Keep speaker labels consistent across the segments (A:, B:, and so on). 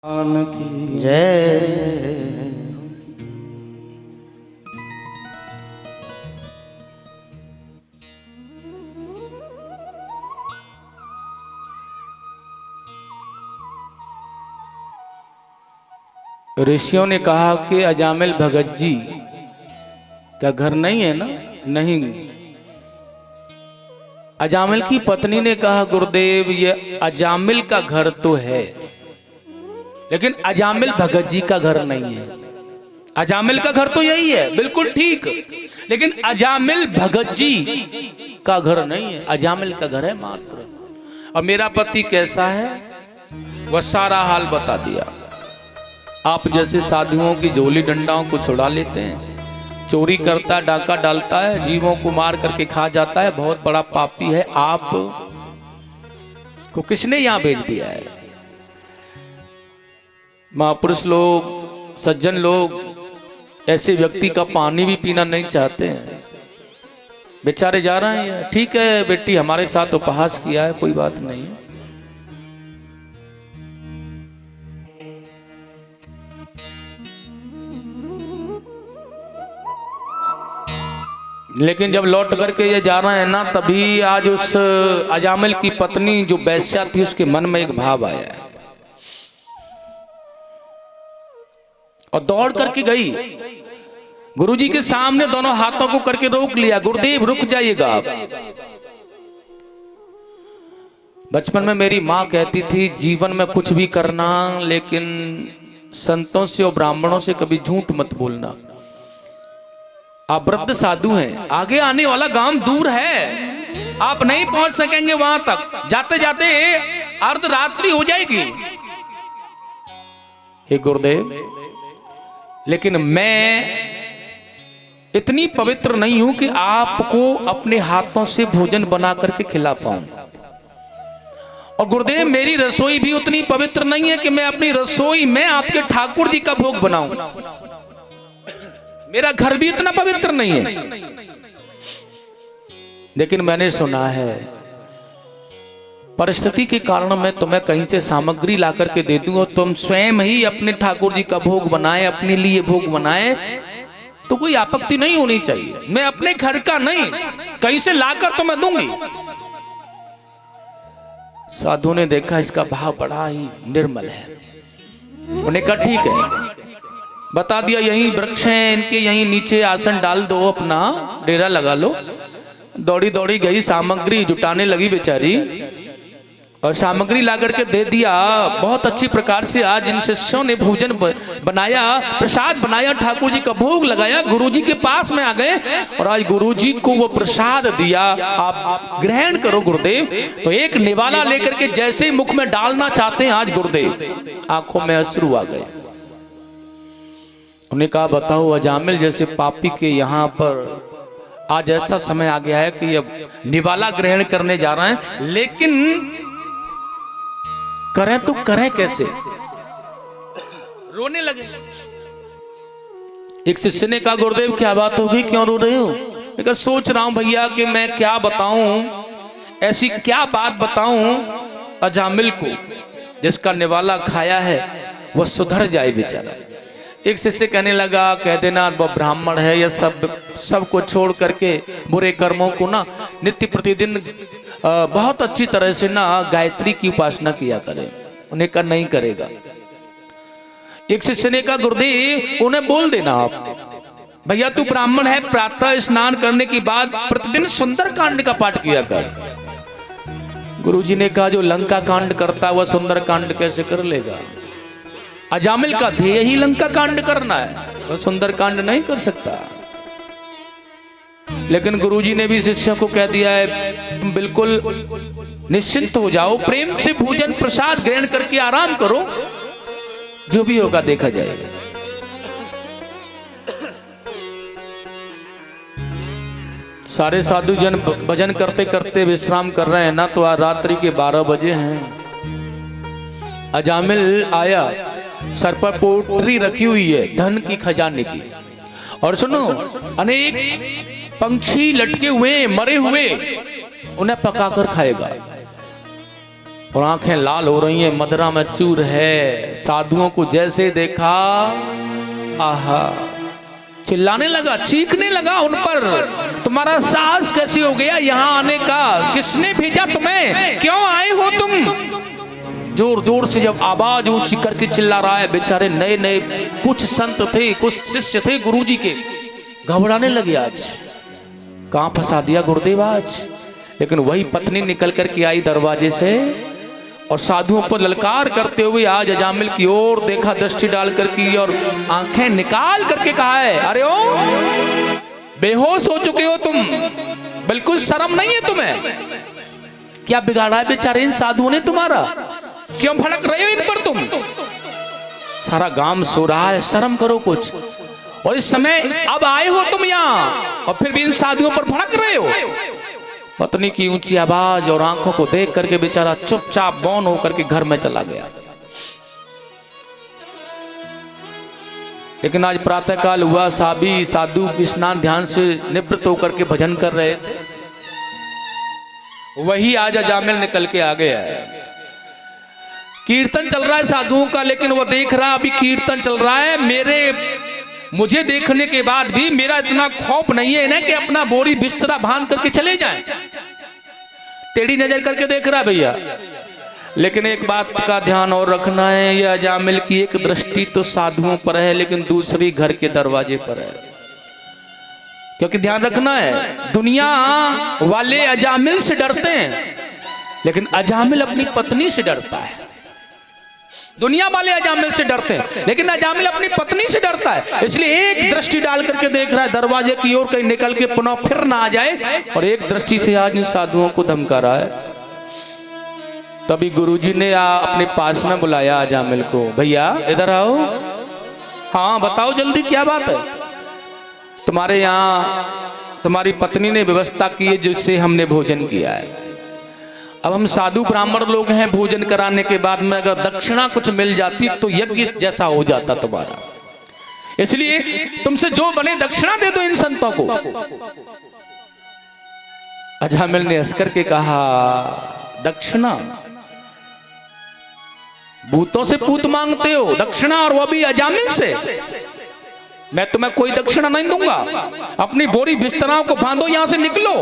A: की जय। ऋषियों ने कहा कि अजामिल भगत जी का घर नहीं है ना? नहीं। अजामिल की पत्नी ने कहा गुरुदेव ये अजामिल का घर तो है, लेकिन अजामिल भगत जी का घर नहीं है। अजामिल का घर तो यही है, बिल्कुल ठीक, लेकिन अजामिल भगत जी का घर नहीं है। अजामिल का घर है मात्र। और मेरा पति कैसा है वह सारा हाल बता दिया। आप जैसे साधुओं की झोली डंडाओं को छुड़ा लेते हैं, चोरी करता है, डाका डालता है, जीवों को मार करके खा जाता है, बहुत बड़ा पापी है। आप को किसने यहां भेज दिया है? महापुरुष लोग, सज्जन लोग ऐसे व्यक्ति का पानी भी पीना नहीं चाहते हैं। बेचारे जा रहे हैं। ठीक है बेटी, हमारे साथ उपहास किया है, कोई बात नहीं। लेकिन जब लौट करके ये जा रहे हैं ना, तभी आज उस अजामिल की पत्नी जो वैश्या थी उसके मन में एक भाव आया है और दौड़ करके गई गुरुजी के सामने, दोनों हाथों को करके रोक लिया। गुरुदेव रुक जाइएगा आप। बचपन में मेरी माँ कहती थी जीवन में कुछ भी करना, लेकिन संतों से और ब्राह्मणों से कभी झूठ मत बोलना। आप वृद्ध साधु हैं, आगे आने वाला गांव दूर है, आप नहीं पहुंच सकेंगे वहां तक, जाते जाते अर्धरात्रि हो जाएगी। हे गुरुदेव, लेकिन मैं इतनी पवित्र नहीं हूं कि आपको अपने हाथों से भोजन बना करके खिला पाऊं। और गुरुदेव मेरी रसोई भी उतनी पवित्र नहीं है कि मैं अपनी रसोई में आपके ठाकुर जी का भोग बनाऊं। मेरा घर भी इतना पवित्र नहीं है। लेकिन मैंने सुना है परिस्थिति के कारण मैं तुम्हें कहीं से सामग्री ला करके दे दूं और तुम स्वयं ही अपने ठाकुर जी का भोग बनाए, अपने लिए भोग बनाए, तो कोई आपत्ति नहीं होनी चाहिए। मैं अपने घर का नहीं, कहीं से लाकर तो मैं दूंगी। साधु ने देखा इसका भाव बड़ा ही निर्मल है। उन्हें कहा ठीक है, बता दिया यही वृक्ष हैं, इनके यही नीचे आसन डाल दो, अपना डेरा लगा लो। दौड़ी दौड़ी गई, सामग्री जुटाने लगी बेचारी, और सामग्री ला करके दे दिया। बहुत अच्छी प्रकार से आज इन शिष्यों ने भोजन बनाया, प्रसाद बनाया, ठाकुर जी का भोग लगाया, गुरुजी के पास में आ गए और आज गुरुजी को वो प्रसाद दिया, आप ग्रहण करो गुरुदेव। तो एक निवाला लेकर के जैसे ही मुख में डालना चाहते हैं आज गुरुदेव, आंखों में अश्रु आ गए। उन्हें कहा बताओ अजामिल जैसे पापी के यहाँ पर आज ऐसा समय आ गया है कि अब निवाला ग्रहण करने जा रहे हैं, लेकिन करें तो करें कैसे? रोने लगे। एक शिष्य ने कहा गुरुदेव क्या बात होगी, क्यों रो रहे हो? मैं कहा सोच रहा हूं भैया कि मैं क्या बताऊं, ऐसी क्या बात बताऊं अजामिल को जिसका निवाला खाया है वह सुधर जाए बेचारा। एक शिष्य कहने लगा कह देना वह ब्राह्मण है, यह सब को छोड़ करके बुरे कर्मों को ना नित्य प्रतिदिन बहुत अच्छी तरह से ना गायत्री की उपासना किया करे। उन्हें कहा नहीं करेगा। एक शिष्य ने कहा गुरुदेव उन्हें बोल देना आप, भैया तू ब्राह्मण है, प्रातः स्नान करने के बाद प्रतिदिन सुंदर कांड का पाठ किया कर। गुरुजी ने कहा जो लंका कांड करता वह सुंदर कांड कैसे कर लेगा? अजामिल का ध्येय ही लंका कांड करना है, वह सुंदर कांड नहीं कर सकता। लेकिन गुरुजी ने भी शिष्य को कह दिया है तुम बिल्कुल निश्चिंत हो जाओ, प्रेम से भोजन प्रसाद ग्रहण करके आराम करो, जो भी होगा देखा जाएगा। सारे साधु जन भजन करते करते विश्राम कर रहे हैं ना, तो आज रात्रि के 12 बजे हैं। अजामिल आया, सर पर पोटली रखी हुई है धन की, खजाने की, और सुनो अनेक पंछी लटके हुए मरे हुए, उन्हें पकाकर खाएगा। और आंखें लाल हो रही हैं, मदरा में चूर है। साधुओं को जैसे देखा, आहा, चिल्लाने लगा, चीखने लगा उन पर, तुम्हारा साहस कैसे हो गया यहाँ आने का? किसने भेजा तुम्हें? क्यों आए हो तुम? जोर जोर से जब आवाज ऊंची करके चिल्ला रहा है, बेचारे नए नए कुछ संत थे, कुछ शिष्य थे गुरुजी के, घबराने लगे। आज कहां फंसा दिया गुरुदेव आज। लेकिन वही पत्नी निकल करके आई दरवाजे से और साधुओं पर ललकार करते हुए आज अजामिल की ओर देखा, दृष्टि डाल करके और आंखें निकाल करके कहा है, अरे ओ बेहोश हो चुके हो तुम, बिल्कुल शर्म नहीं है तुम्हें? क्या बिगाड़ा है बेचारे इन साधुओं ने तुम्हारा? क्यों भड़क रहे हो इन पर तुम? सारा गांव सो रहा है, शर्म करो कुछ। और इस समय अब आए हो तुम यहाँ और फिर भी इन साधुओं पर भड़क रहे हो। पत्नी की ऊंची आवाज और आंखों को देख करके बेचारा चुपचाप मौन होकर के घर में चला गया। लेकिन आज प्रातःकाल हुआ, साबी साधु स्नान ध्यान से निवृत्त होकर के भजन कर रहे थे, वही आज अजामिल निकल के आ गया है। कीर्तन चल रहा है साधुओं का, लेकिन वो देख रहा अभी कीर्तन चल रहा है, मुझे देखने के बाद भी मेरा इतना खौफ नहीं है ना कि अपना बोरी बिस्तरा बांध करके चले जाएं। टेढ़ी नजर करके देख रहा भैया। लेकिन एक बात का ध्यान और रखना है, यह अजामिल की एक दृष्टि तो साधुओं पर है, लेकिन दूसरी घर के दरवाजे पर है। क्योंकि ध्यान रखना है, दुनिया वाले अजामिल से डरते हैं, लेकिन अजामिल अपनी पत्नी से डरता है। दुनिया वाले अजामिल से डरते हैं, लेकिन अजामिल अपनी पत्नी से डरता है। इसलिए एक दृष्टि डाल करके देख रहा है दरवाजे की ओर, कहीं निकल के पुनः फिर ना आ जाए, और एक दृष्टि से आज इन साधुओं को धमका रहा है। तभी गुरुजी ने अपने पास में बुलाया अजामिल को, भैया इधर आओ। हाँ बताओ जल्दी, क्या बात है? तुम्हारे यहाँ तुम्हारी पत्नी ने व्यवस्था की है जिससे हमने भोजन किया है। अब हम साधु ब्राह्मण लोग हैं, भोजन कराने के बाद में अगर दक्षिणा कुछ मिल जाती तो यज्ञ जैसा हो जाता तुम्हारा, इसलिए तुमसे जो बने दक्षिणा दे दो इन संतों को। अजामिल ने हंस करके कहा, दक्षिणा? भूतों से पूत मांगते हो दक्षिणा, और वो भी अजामिल से? मैं तुम्हें कोई दक्षिणा नहीं दूंगा। अपनी बोरी बिस्तराओं को बांधो, यहां से निकलो।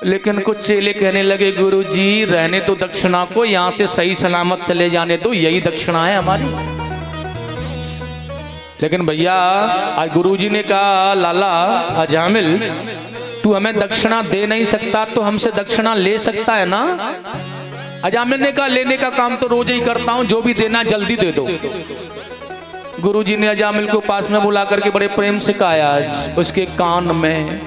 A: लेकिन कुछ चेले कहने लगे, गुरुजी रहने तो दक्षिणा को, यहां से सही सलामत चले जाने दो, यही दक्षिणा है हमारी। लेकिन भैया आज गुरुजी ने कहा, लाला अजामिल तू हमें दक्षिणा दे नहीं सकता तो हमसे दक्षिणा ले सकता है ना? अजामिल ने कहा, लेने का काम तो रोज ही करता हूं, जो भी देना जल्दी दे दो। गुरुजी ने अजामिल को पास में बुला करके बड़े प्रेम से कहा, आज उसके कान में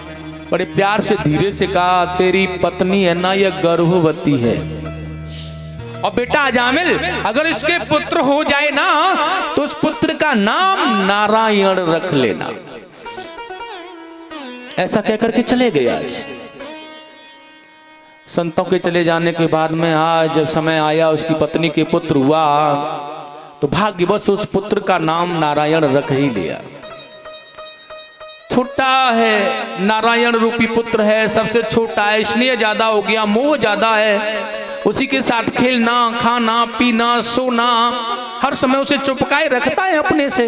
A: बड़े प्यार से धीरे से कहा, तेरी पत्नी है ना, यह गर्भवती है, और बेटा अजामिल अगर इसके पुत्र हो जाए ना तो उस पुत्र का नाम नारायण रख लेना। ऐसा कहकर के चले गए। आज संतों के चले जाने के बाद में आज जब समय आया उसकी पत्नी के पुत्र हुआ, तो भाग्यवश उस पुत्र का नाम नारायण रख ही लिया। छोटा है, नारायण रूपी पुत्र है, सबसे छोटा है, स्नेह ज्यादा हो गया, मोह ज्यादा है, उसी के साथ खेलना, खाना, पीना, सोना, हर समय उसे चुपकाए रखता है अपने से।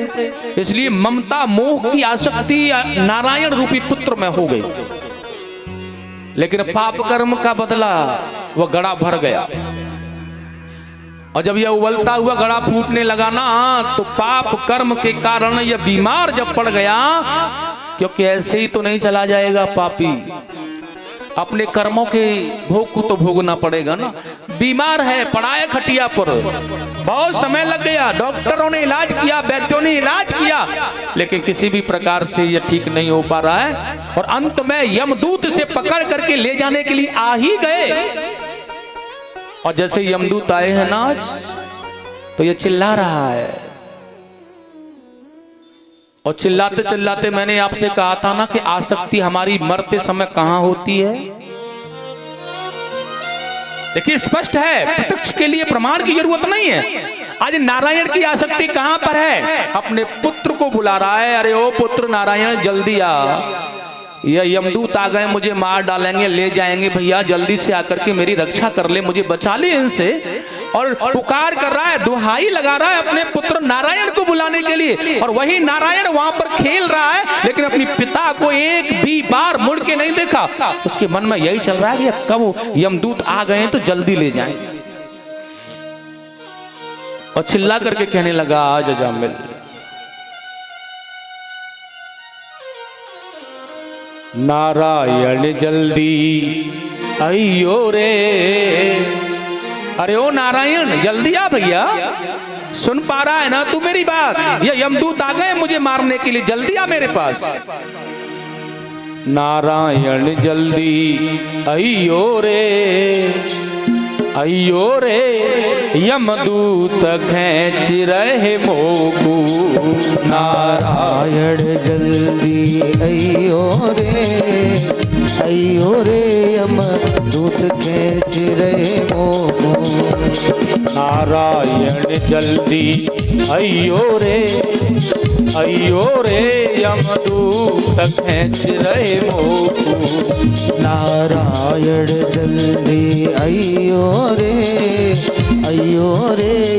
A: इसलिए ममता, मोह की आसक्ति नारायण रूपी पुत्र में हो गई। लेकिन पाप कर्म का बदला वह गड़ा भर गया, और जब यह उबलता हुआ गड़ा फूटने लगा ना, तो पाप कर्म के कारण यह बीमार जब पड़ गया, क्योंकि ऐसे ही तो नहीं चला जाएगा पापी, अपने कर्मों के भोग को तो भोगना पड़ेगा ना। बीमार है, पड़ा है खटिया पर, बहुत समय लग गया, डॉक्टरों ने इलाज किया, वैद्यों ने इलाज किया, लेकिन किसी भी प्रकार से यह ठीक नहीं हो पा रहा है। और अंत में यमदूत से पकड़ करके ले जाने के लिए आ ही गए, और जैसे यमदूत आए हैं ना आज, तो ये चिल्ला रहा है, और चिल्लाते चिल्लाते मैंने आपसे कहा था ना कि आसक्ति हमारी मरते समय कहां होती है। देखिए स्पष्ट है, प्रत्यक्ष के लिए प्रमाण की जरूरत नहीं है। आज नारायण की आसक्ति कहां पर है? अपने पुत्र को बुला रहा है, अरे ओ पुत्र नारायण जल्दी आ, ये यमदूत आ गए, मुझे मार डालेंगे, ले जाएंगे, भैया जल्दी से आकर के मेरी रक्षा कर ले, मुझे बचा ले इनसे। और पुकार कर रहा है, दुहाई लगा रहा है अपने पुत्र नारायण को बुलाने के लिए। और वही नारायण वहां पर खेल रहा है, लेकिन अपने पिता को एक भी बार मुड़ के नहीं देखा। उसके मन में यही चल रहा है कि कब यमदूत आ गए तो जल्दी ले जाएं। और चिल्ला करके कहने लगा, आज अजामिल नारायण जल्दी अयो रे। अरे ओ नारायण जल्दी आ भैया, सुन पा रहा है ना तू मेरी बात? ये यमदूत आ गए मुझे मारने के लिए, जल्दी आ मेरे पास। नारायण जल्दी अयो रे, अयो रे यमदूत खींच रहे मोकू।
B: नारायण जल्दी अयो रे यमदूत खींच रहे मोकू।
A: नारायण जल्दी अयो रे यमदूत खींच रहे मोकू।
B: नारायण जल्दी अयो रे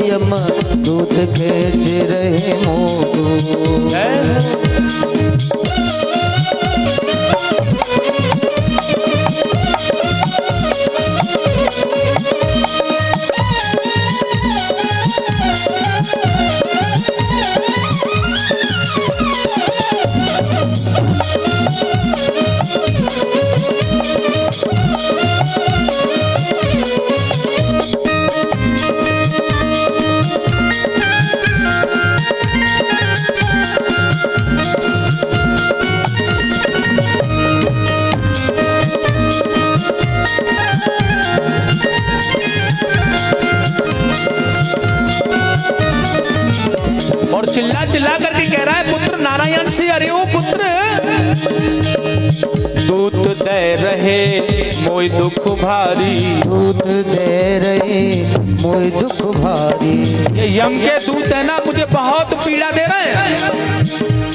B: यमदूत खींच रहे मोकू।
A: और चिल्ला चिल्ला करके कह रहा है पुत्र नारायण से, अरे ओ पुत्र दूत दे रहे मोय दुख भारी।
B: दूत दे रहे मोय दुख भारी।
A: ये यम के दूत है ना, मुझे बहुत पीड़ा दे रहे हैं।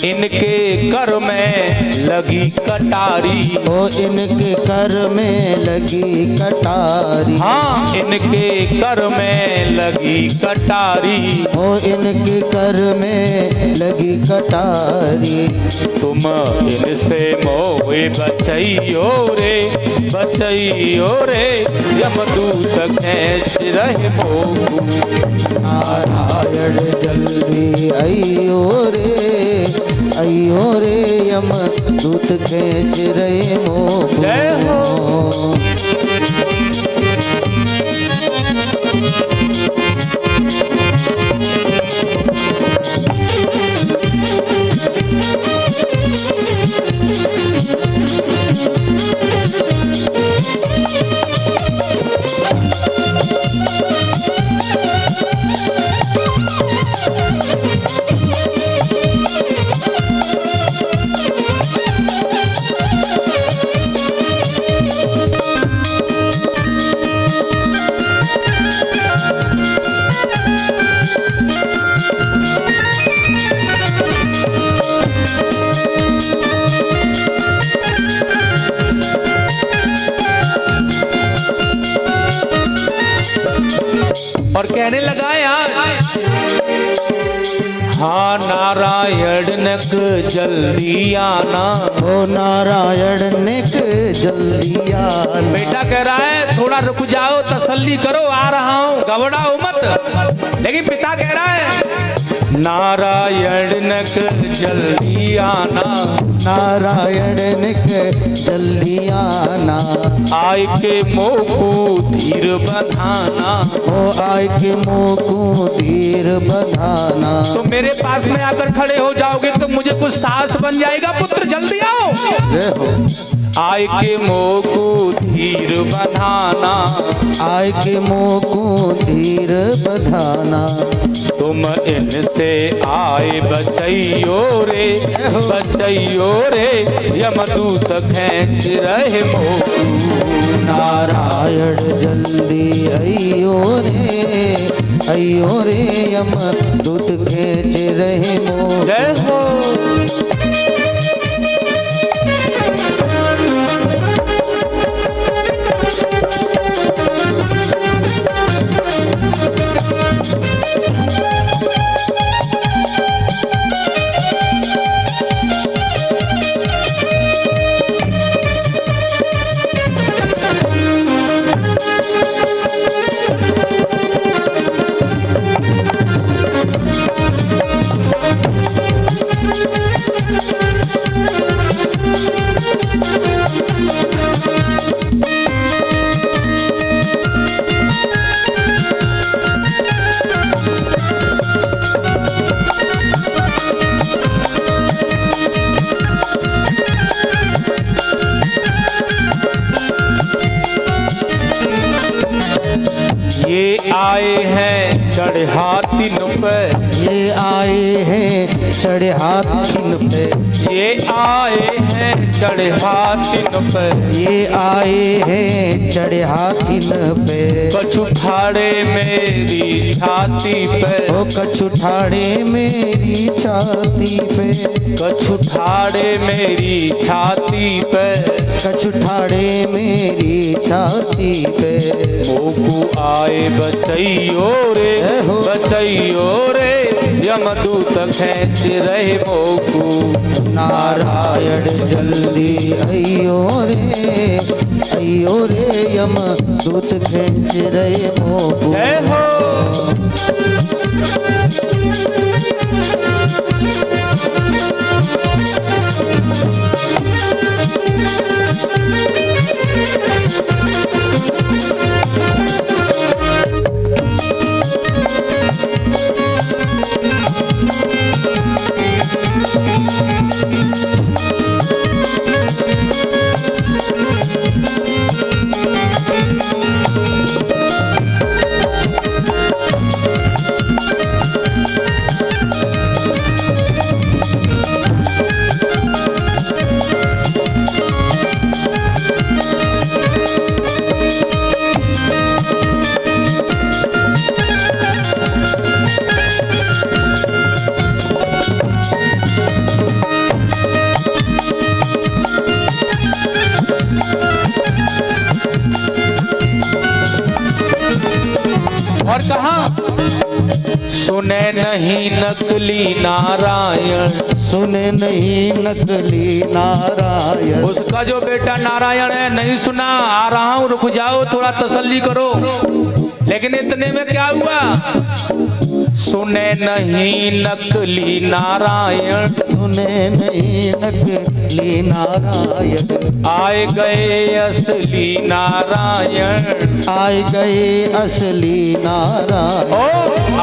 A: इनके कर में लगी कटारी।
B: ओ इनके कर में लगी कटारी।
A: हाँ इनके कर में लगी कटारी।
B: ओ इनके कर में लगी कटारी।
A: तुम इनसे मोए बचैयो रे यमदूत खींच रहे मोकू।
B: नारायण जल्दी अयो रे यमदूत खींच रहे मोकू।
A: जय हो। और कहने लगा यार, हाँ नारायण नक जल्दी आना।
B: ओ नारायण निक जल्दी आना।
A: बेटा कह रहा है थोड़ा रुक जाओ, तसल्ली करो, आ रहा हूँ, घबराओ मत। लेकिन पिता कह रहा है नारायण नक जल्दी आना।
B: नारायण निक जल्दी आना।
A: आय के मोकू धीर बधाना।
B: ओ आय के मोकू धीर बधाना।
A: तो मेरे पास में आकर खड़े हो जाओगे तो मुझे कुछ साहस बन जाएगा। पुत्र जल्दी आओ। आय के मोकू धीर बधाना।
B: आय के मोकू धीर बधाना।
A: तुम इनसे आए बचैयो रे यमदूत खींच रहे मोकू।
B: नारायण जल्दी अयो रे यमदूत खींच रहे मोकू।
A: जय हो। चढ़े हाथिन पे,
B: ये आए हैं चढ़े हाथिन पे,
A: ये आए हैं चढ़े हाथिन पे,
B: ये आए हैं चढ़े हाथिन पे।
A: कछु ठाड़े मेरी छाती पे,
B: ओ कछु ठाड़े मेरी छाती पे,
A: कछु ठाड़े मेरी छाती पे,
B: कछु ठाड़े मेरी छाती पे।
A: मोकू आए बचैयो रे, बचैयो रे, यमदूत खेच रहे मोकू।
B: नारायण जल्दी अयो रे यम दूत खेच रहे मोकू।
A: जय हो। और कहा सुने नहीं नकली नारायण,
B: सुने नहीं नकली नारायण।
A: उसका जो बेटा नारायण है नहीं सुना, आ रहा हूं रुक जाओ थोड़ा तसल्ली करो। लेकिन इतने में क्या हुआ, सुने नहीं नकली नारायण,
B: सुने नहीं नकली नारायण।
A: आए गए असली नारायण,
B: आए गए असली नारायण।
A: ओ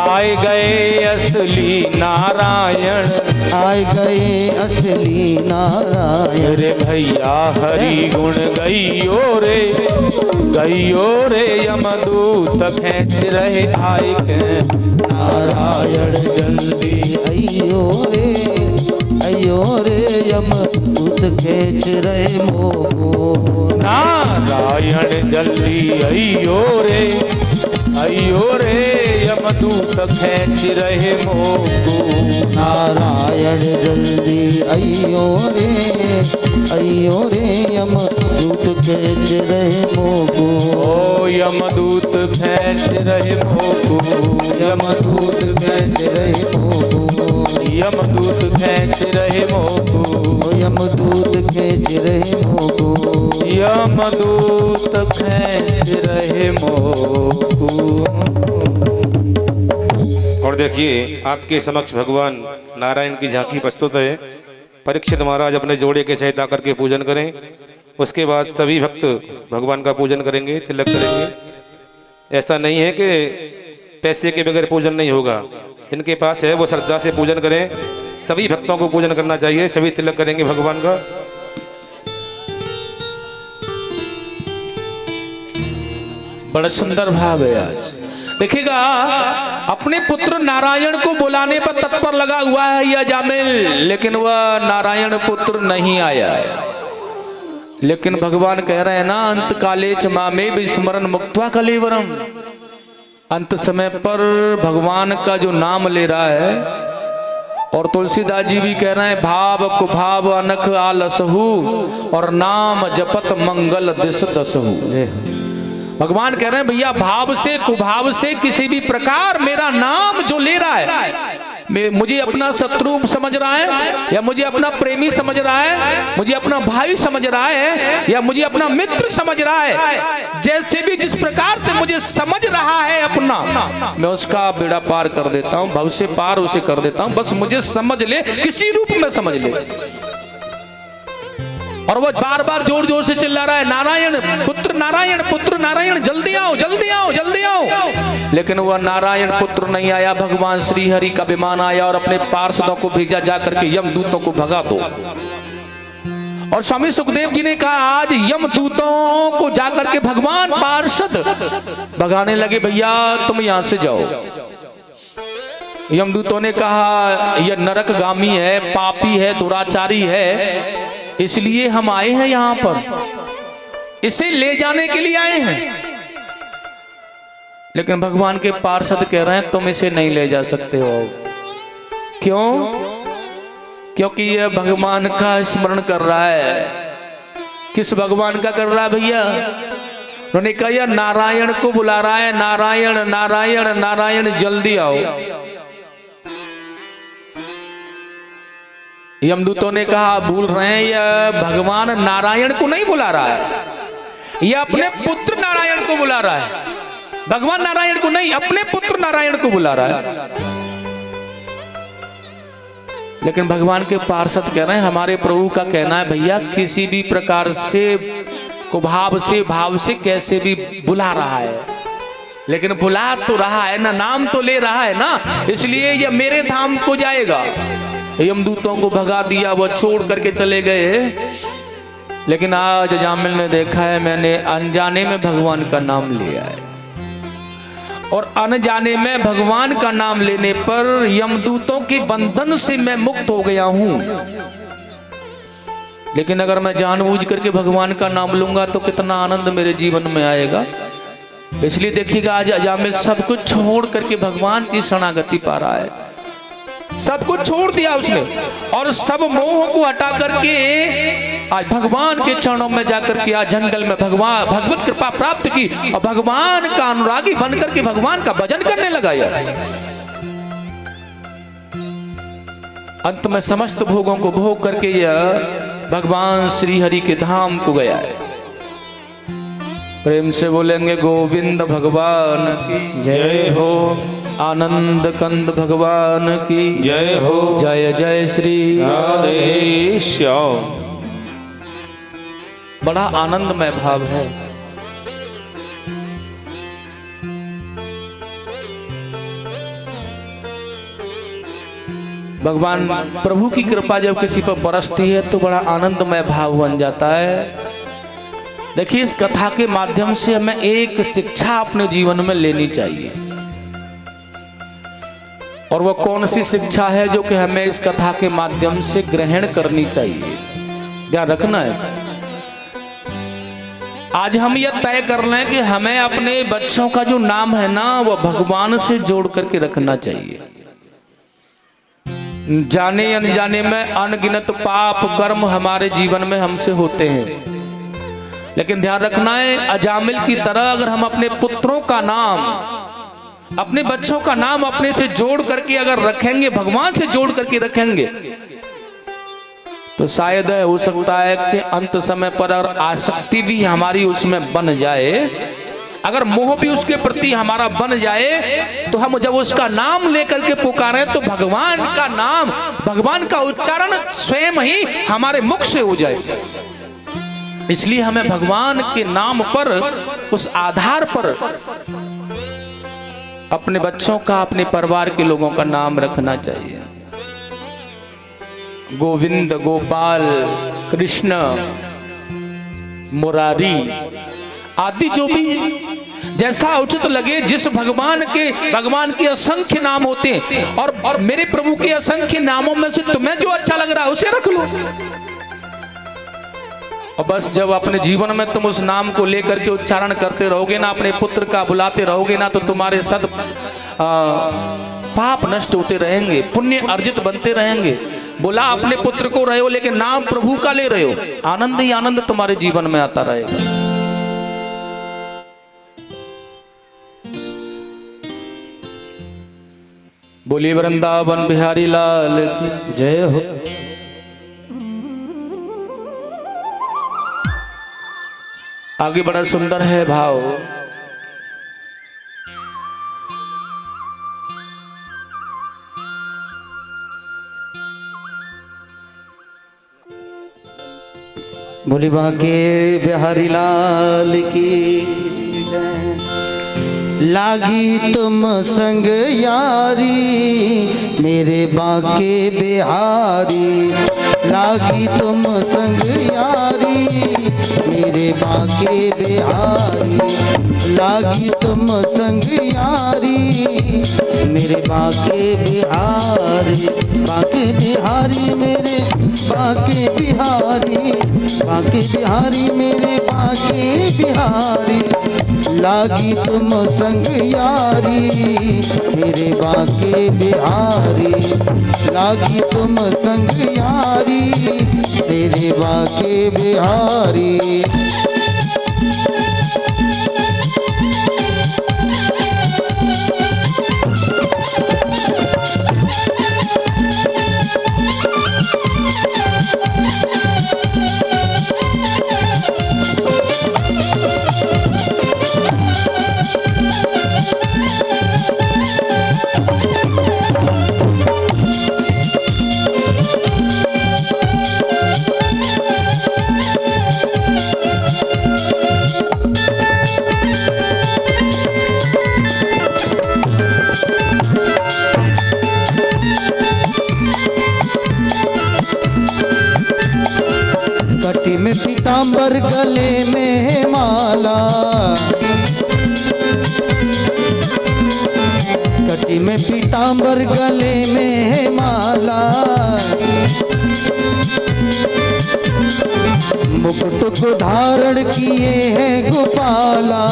A: आए गए असली नारायण,
B: आए गए असली नारायण।
A: रे भैया हरि गुण गइयो रे, गइयो रे यमदूत खेच रहे आए के।
B: नारायण जल्दी अयो रे यम दूत खेच रहे मोको।
A: नारायण जल्दी अयो रे यमदूत खेच रहे मोको।
B: नारायण जल्दी अयो रे यम दूत खेच रहे मोको।
A: ओ यमदूत खेच रहे मोको,
B: यमदूत खेच रहे मोको।
A: यमदूत खेच रहे मोको,
B: यमदूत खेच रहे मोको।
A: यमदूत खेच रहे मोको।
C: और देखिए आपके समक्ष भगवान नारायण की झांकी प्रस्तुत है। परीक्षित महाराज अपने जोड़े के सहित आकर के पूजन करें। उसके बाद सभी भक्त भगवान का पूजन करेंगे, तिलक करेंगे। ऐसा नहीं है कि पैसे के बगैर पूजन नहीं होगा, इनके पास है वो श्रद्धा से पूजन करें। सभी भक्तों को पूजन करना चाहिए, सभी तिलक करेंगे भगवान का।
A: बड़ा सुंदर भाव है। आज देखिएगा अपने पुत्र नारायण को बुलाने पर तत्पर लगा हुआ है यह जामिल, लेकिन वह नारायण पुत्र नहीं आया है। लेकिन भगवान कह रहे हैं ना, अंत काले च मामे विस्मरण मुक्त्वा कलेवरम। अंत समय पर भगवान का जो नाम ले रहा है, और तुलसीदास जी भी कह रहे हैं भाव कुभाव अनख आलसहु और नाम जपत मंगल दिस दसहु। भगवान कह रहे हैं भैया भाव से कुभाव से किसी भी प्रकार मेरा नाम जो ले रहा है, मुझे अपना शत्रु समझ रहा है, या मुझे अपना प्रेमी समझ रहा है, मुझे अपना भाई समझ रहा है, या मुझे अपना मित्र समझ रहा है, जैसे भी जिस प्रकार से मुझे समझ रहा है अपना, मैं उसका बेड़ा पार कर देता हूं, भव से पार उसे कर देता हूं। बस मुझे समझ ले, किसी रूप में समझ ले। और वो बार बार जोर जोर से चिल्ला रहा है नारायण पुत्र नारायण, जल्दी आओ जल्दी आओ जल्दी आओ। लेकिन वह नारायण पुत्र नहीं आया। भगवान श्री हरि का विमान आया और अपने पार्षदों को भेजा जाकर के यमदूतों को भगा दो। और स्वामी सुखदेव जी ने कहा आज यमदूतों को जाकर के भगवान पार्षद भगाने लगे, भैया तुम यहां से जाओ। यमदूतों ने कहा यह नरकगामी है, पापी है, दुराचारी है, इसलिए हम आए हैं यहां पर, इसे ले जाने के लिए आए हैं। लेकिन भगवान के पार्षद कह रहे हैं तुम इसे नहीं ले जा सकते हो। क्यों? क्योंकि यह भगवान का स्मरण कर रहा है। किस भगवान का कर रहा है भैया? उन्होंने कहा यह नारायण को बुला रहा है, नारायण नारायण नारायण जल्दी आओ। यमदूतों ने कहा भूल रहे हैं, यह भगवान नारायण को नहीं बुला रहा है, यह अपने पुत्र नारायण को बुला रहा है। भगवान नारायण को नहीं, अपने पुत्र नारायण को बुला रहा है। लेकिन भगवान के पार्षद कह रहे हैं हमारे प्रभु का कहना है भैया किसी भी प्रकार से कुभाव से भाव से कैसे भी बुला रहा है, लेकिन बुला तो रहा है ना, नाम तो ले रहा है ना, इसलिए यह मेरे धाम को जाएगा। यमदूतों को भगा दिया, वह छोड़ करके चले गए। लेकिन आज अजामिल ने देखा है मैंने अनजाने में भगवान का नाम लिया है, और अनजाने में भगवान का नाम लेने पर यमदूतों के बंधन से मैं मुक्त हो गया हूं। लेकिन अगर मैं जानबूझ करके भगवान का नाम लूंगा तो कितना आनंद मेरे जीवन में आएगा। इसलिए देखिएगा आज अजामिल सब कुछ छोड़ करके भगवान की शरणागति पा रहा है। सब कुछ छोड़ दिया उसने और सब मोह को हटा करके आज भगवान के चरणों में जाकर के आज जंगल में भगवान भगवत कृपा प्राप्त की और भगवान का अनुरागी बनकर के भगवान का भजन करने लगा। यार अंत में समस्त भोगों को भोग करके यह भगवान श्री हरि के धाम को गया है। प्रेम से बोलेंगे गोविंद भगवान की जय हो, आनंद कंद भगवान की
C: जय हो,
A: जय जय श्री
C: राधे श्याम।
A: बड़ा आनंदमय भाव है। भगवान प्रभु की कृपा जब किसी पर बरसती है तो बड़ा आनंदमय भाव बन जाता है। देखिए इस कथा के माध्यम से हमें एक शिक्षा अपने जीवन में लेनी चाहिए, और वह कौन सी शिक्षा है जो कि हमें इस कथा के माध्यम से ग्रहण करनी चाहिए, ध्यान रखना है। आज हम यह तय कर लें कि हमें अपने बच्चों का जो नाम है ना वह भगवान से जोड़ करके रखना चाहिए। जाने अनजाने में अनगिनत पाप कर्म हमारे जीवन में हमसे होते हैं, लेकिन ध्यान रखना है अजामिल की तरह अगर हम अपने पुत्रों का नाम, अपने बच्चों का नाम अपने से जोड़ करके अगर रखेंगे, भगवान से जोड़ करके रखेंगे, तो शायद हो सकता है कि अंत समय पर अगर आसक्ति भी हमारी उसमें बन जाए, अगर मोह भी उसके प्रति हमारा बन जाए, तो हम जब उसका नाम लेकर के पुकारें तो भगवान का नाम, भगवान का उच्चारण स्वयं ही हमारे मुख से हो जाए। इसलिए हमें भगवान के नाम पर, उस आधार पर अपने बच्चों का, अपने परिवार के लोगों का नाम रखना चाहिए। गोविंद, गोपाल, कृष्ण, मुरारी आदि जो भी जैसा उचित लगे, जिस भगवान के असंख्य नाम होते हैं, और मेरे प्रभु के असंख्य नामों में से तुम्हें जो अच्छा लग रहा है उसे रख लो। और बस जब अपने जीवन में तुम उस नाम को लेकर के उच्चारण करते रहोगे ना, अपने पुत्र का बुलाते रहोगे ना, तो तुम्हारे सद पाप नष्ट होते रहेंगे, पुण्य अर्जित बनते रहेंगे। बुला अपने पुत्र को रहे हो लेकिन नाम प्रभु का ले रहे हो, आनंद ही आनंद तुम्हारे जीवन में आता रहेगा। बोलिए वृंदावन बिहारी लाल की जय हो। आगे बड़ा सुंदर है भाव।
B: बोली बाके बिहारी लाल की जय। लागी तुम संग यारी मेरे बाके बिहारी, लागी तुम संग यारी मेरे बाके बिहारी, लागी तुम संग यारी मेरे बाके बिहारी, बाके बिहारी मेरे बाके बिहारी, बाके बिहारी मेरे बाके बिहारी, लागी तुम संग यारी मेरे बाके बिहारी, लागी तुम संग यारी मेरे बाके बिहारी। कटी में पीतांबर गले में माला, कटी में पीतांबर गले में माला, मुकुट को धारण किए हैं गोपाला,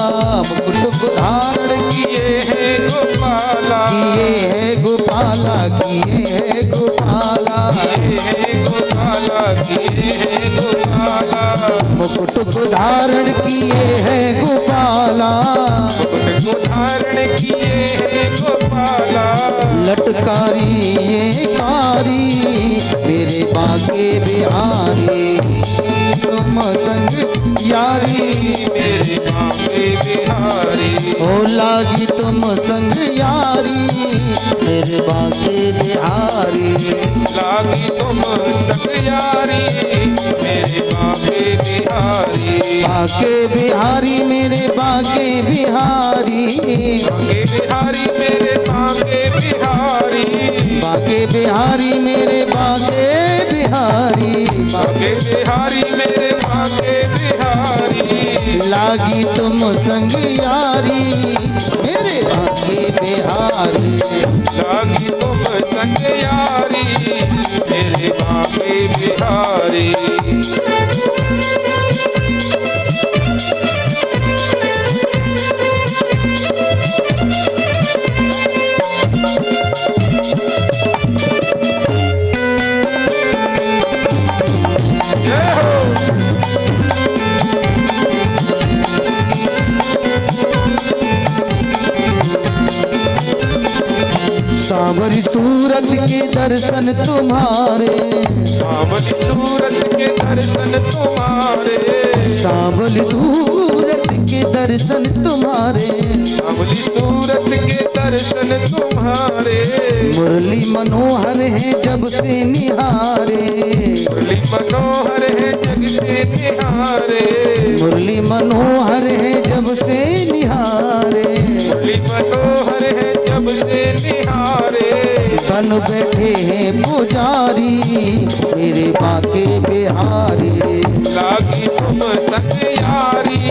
B: मुकुट को धारण
C: किए हैं गोपाला,
B: किए हैं गोपाला, किए हैं गोपाला,
C: किए हैं गोपाला, किए हैं गोपाला,
B: मुकुट को धारण किए हैं गोपाला,
C: मुकुट को धारण किए हैं गोपाला,
B: लटकारी ये कारी मेरे बाके बिहारी, तुम संग यारी
C: मेरे बाके बिहारी,
B: ओ लागी तुम संग यारी मेरे बाके बिहारी,
C: लागी तुम संग यारी मेरे बाके बिहारी,
B: बाके बिहारी मेरे बाके बिहारी,
C: बाके बिहारी मेरे बाके बिहारी,
B: बाके बिहारी मेरे बाके बिहारी,
C: बाके बिहारी मेरे बाके बिहारी,
B: लागी तुम संग यारी मेरे बाके बिहारी,
C: लागी तुम संग यारी मेरे बाके बिहारी।
B: सांवरी सूरत के दर्शन तुम्हारे,
C: सावली सूरत के दर्शन तुम्हारे,
B: सांवली सूरत के दर्शन तुम्हारे,
C: सावली सूरत के दर्शन तुम्हारे,
B: मुरली मनोहर है जब से निहारे,
C: मुरली मनोहर है जग से निहारे,
B: मुरली मनोहर है जब से निहारे,
C: मुरली मनोहर है जब से निहारे,
B: बन बैठे हैं पुजारी मेरे बाके बिहारी,
C: लागी तुम संग यारी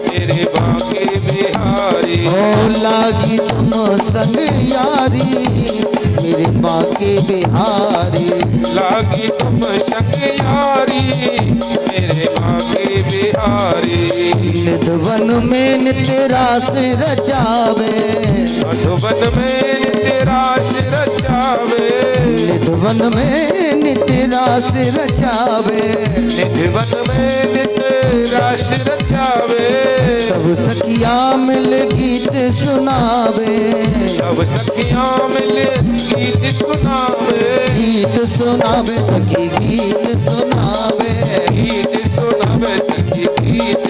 C: मेरे बाके बिहारी,
B: ओ लागी तुम संग यारी मेरे बाके बिहारी,
C: लागी तुम संग यारी मेरे बाके बिहारी,
B: निधवन में नित्य रास रचावे,
C: मधुबन में तेरा शिर रचावे,
B: निधवन में नित्य रास रचावे,
C: निधिवन में तेरा शिर रचावे,
B: सब सखिया मिल गीत सुनावे,
C: सब सखियां मिल गीत सुनावे,
B: गीत सुनावे सखी गीत सुनावे,
C: गीत सुनावे सखी गीत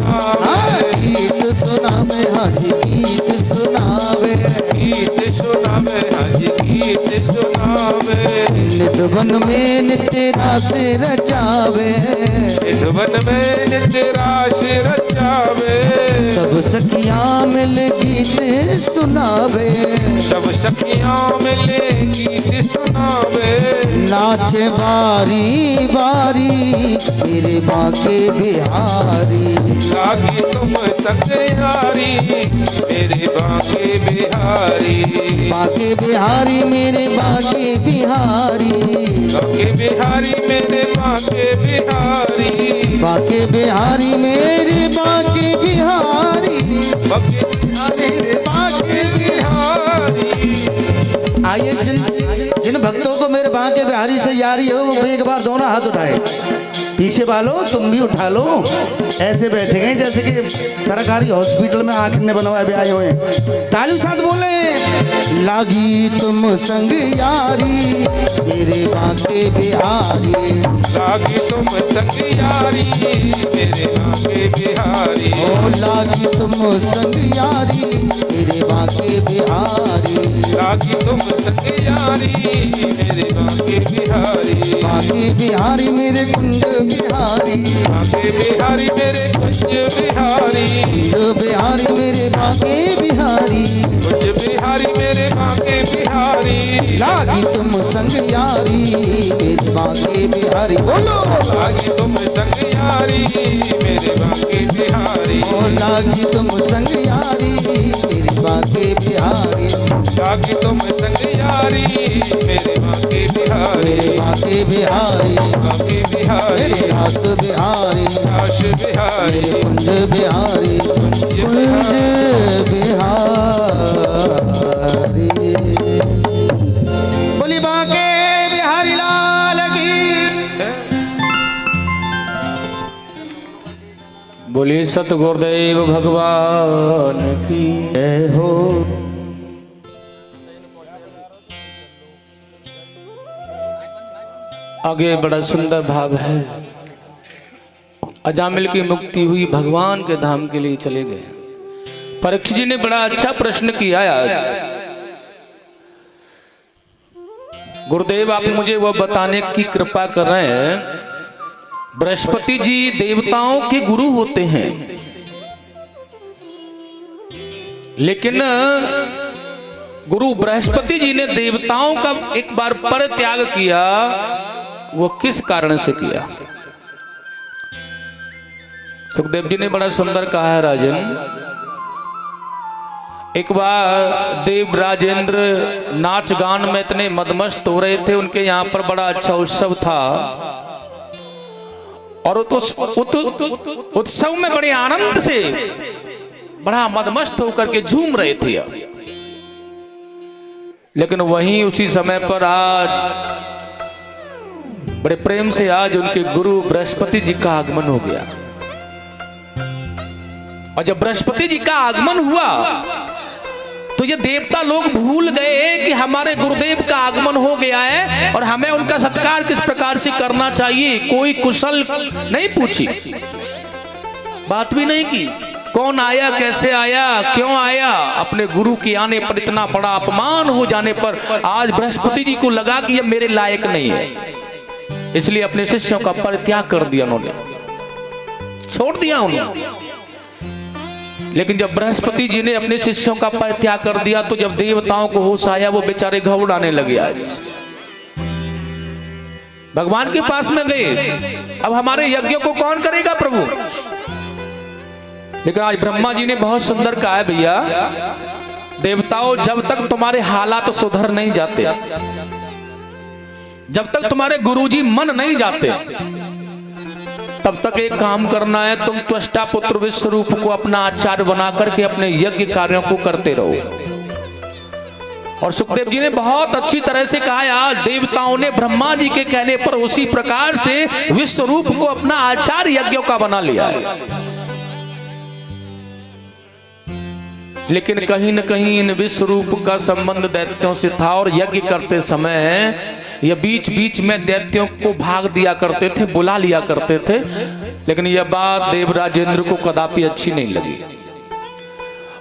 B: हाँ
C: सुनावे,
B: गीत सुनावे हाँ जी गीत सुनावे,
C: गीत सुनावे हाजी गीत सुनावे,
B: निधवन में नित्य रास रचावे,
C: निधिवन में तेरा शिर रचावे,
B: सब सखियां मिल गीत सुनावे,
C: सब सखियां मिले गीत सुनावे,
B: नाचे बारी बारी मेरे बांके बिहारी।
C: लागी तुम संग यारी मेरे बांके बिहारी,
B: बांके बिहारी मेरे बांके बिहारी,
C: बांके बिहारी मेरे बांके बिहारी,
B: बांके बिहारी मेरे बांके बिहारी,
C: बांके बिहारी मेरे बांके बिहारी।
B: आइए जिन भक्तों को मेरे बांके बिहारी से यारी हो वो एक बार दोनों हाथ उठाए, पीछे वालों तुम भी उठा लो। ऐसे बैठे गए जैसे कि सरकारी हॉस्पिटल में आंखने बनवाए भी आए हुए। ताली साथ बोले, लागी तुम संग यारी मेरे बांके बिहारी,
C: लागी तुम संग यारी मेरे बांके बिहारी,
B: ओ लागी तुम संग यारी मेरे बांके बिहारी,
C: लागी तुम संग यारी मेरे बांके बिहारी,
B: बांके बिहारी मेरे कुंज बिहारी,
C: बांके बिहारी मेरे कुंज बिहारी,
B: कुंज बिहारी मेरे बांके बिहारी,
C: कुंज बिहारी मेरे बांके बिहारी,
B: लागी तुम संग यारी मेरे बांके बिहारी। बोलो,
C: लागी तुम संग यारी मेरे बांके बिहारी,
B: ओ लागी तुम संग यारी मेरे बांके बिहारी,
C: लागी तुम संग यारी मेरे बांके बिहारी,
B: मेरे बांके बिहारी,
C: बांके बिहारी
B: मेरे रास बिहारी,
C: काश बिहारी,
B: मेरे कुंज बिहारी, कुंज बिहारी। बोली बांके बिहारी लाल की।
A: बोलिए सत गुरुदेव भगवान की
B: जय हो।
A: आगे बड़ा सुंदर भाव है। अजामिल की मुक्ति हुई, भगवान के धाम के लिए चले गए। परीक्षित जी ने बड़ा अच्छा प्रश्न किया यार। गुरुदेव आप मुझे वो बताने की कृपा कर रहे हैं, बृहस्पति जी देवताओं के गुरु होते हैं, लेकिन गुरु बृहस्पति जी ने देवताओं का एक बार परित्याग किया, वो किस कारण से किया? सुखदेव जी ने बड़ा सुंदर कहा है राजन। एक बार देव राजेंद्र नाच गान में इतने मदमस्त हो रहे थे, उनके यहाँ पर बड़ा अच्छा उत्सव था और उत्सव में बड़े आनंद से बड़ा मदमस्त होकर के झूम रहे थे। लेकिन वहीं उसी समय पर आज बड़े प्रेम से आज उनके गुरु बृहस्पति जी का आगमन हो गया। और जब बृहस्पति जी का आगमन हुआ तो ये देवता लोग भूल गए कि हमारे गुरुदेव का आगमन हो गया है और हमें उनका सत्कार किस प्रकार से करना चाहिए। कोई कुशल नहीं पूछी, बात भी नहीं की, कौन आया, कैसे आया, क्यों आया। अपने गुरु के आने पर इतना बड़ा अपमान हो जाने पर आज बृहस्पति जी को लगा कि ये मेरे लायक नहीं है, इसलिए अपने शिष्यों का परित्याग कर दिया, उन्होंने छोड़ दिया उन्होंने। लेकिन जब बृहस्पति जी ने अपने शिष्यों का परित्याग कर दिया तो जब देवताओं को होश आया, वो बेचारे घबराने लगे। आज भगवान के पास में गए, अब हमारे यज्ञ को कौन करेगा प्रभु। लेकिन आज ब्रह्मा जी ने बहुत सुंदर कहा है, भैया देवताओं जब तक तुम्हारे हालात सुधर नहीं जाते, जब तक तुम्हारे गुरुजी मन नहीं जाते, तब तक एक काम करना है, तुम त्वष्टा पुत्र विश्व रूप को अपना आचार्य बना करके अपने यज्ञ कार्यों को करते रहो। और सुखदेव जी ने बहुत अच्छी तरह से कहा यार, देवताओं ने ब्रह्मा जी के कहने पर उसी प्रकार से विश्व रूप को अपना आचार्य यज्ञों का बना लिया है। लेकिन कहीं न कहीं इन विश्व रूप का संबंध दैत्यों से था और यज्ञ करते समय ये बीच बीच में दैत्यों को भाग दिया करते थे, बुला लिया करते थे। लेकिन यह बात देवराजेंद्र को कदापि अच्छी नहीं लगी।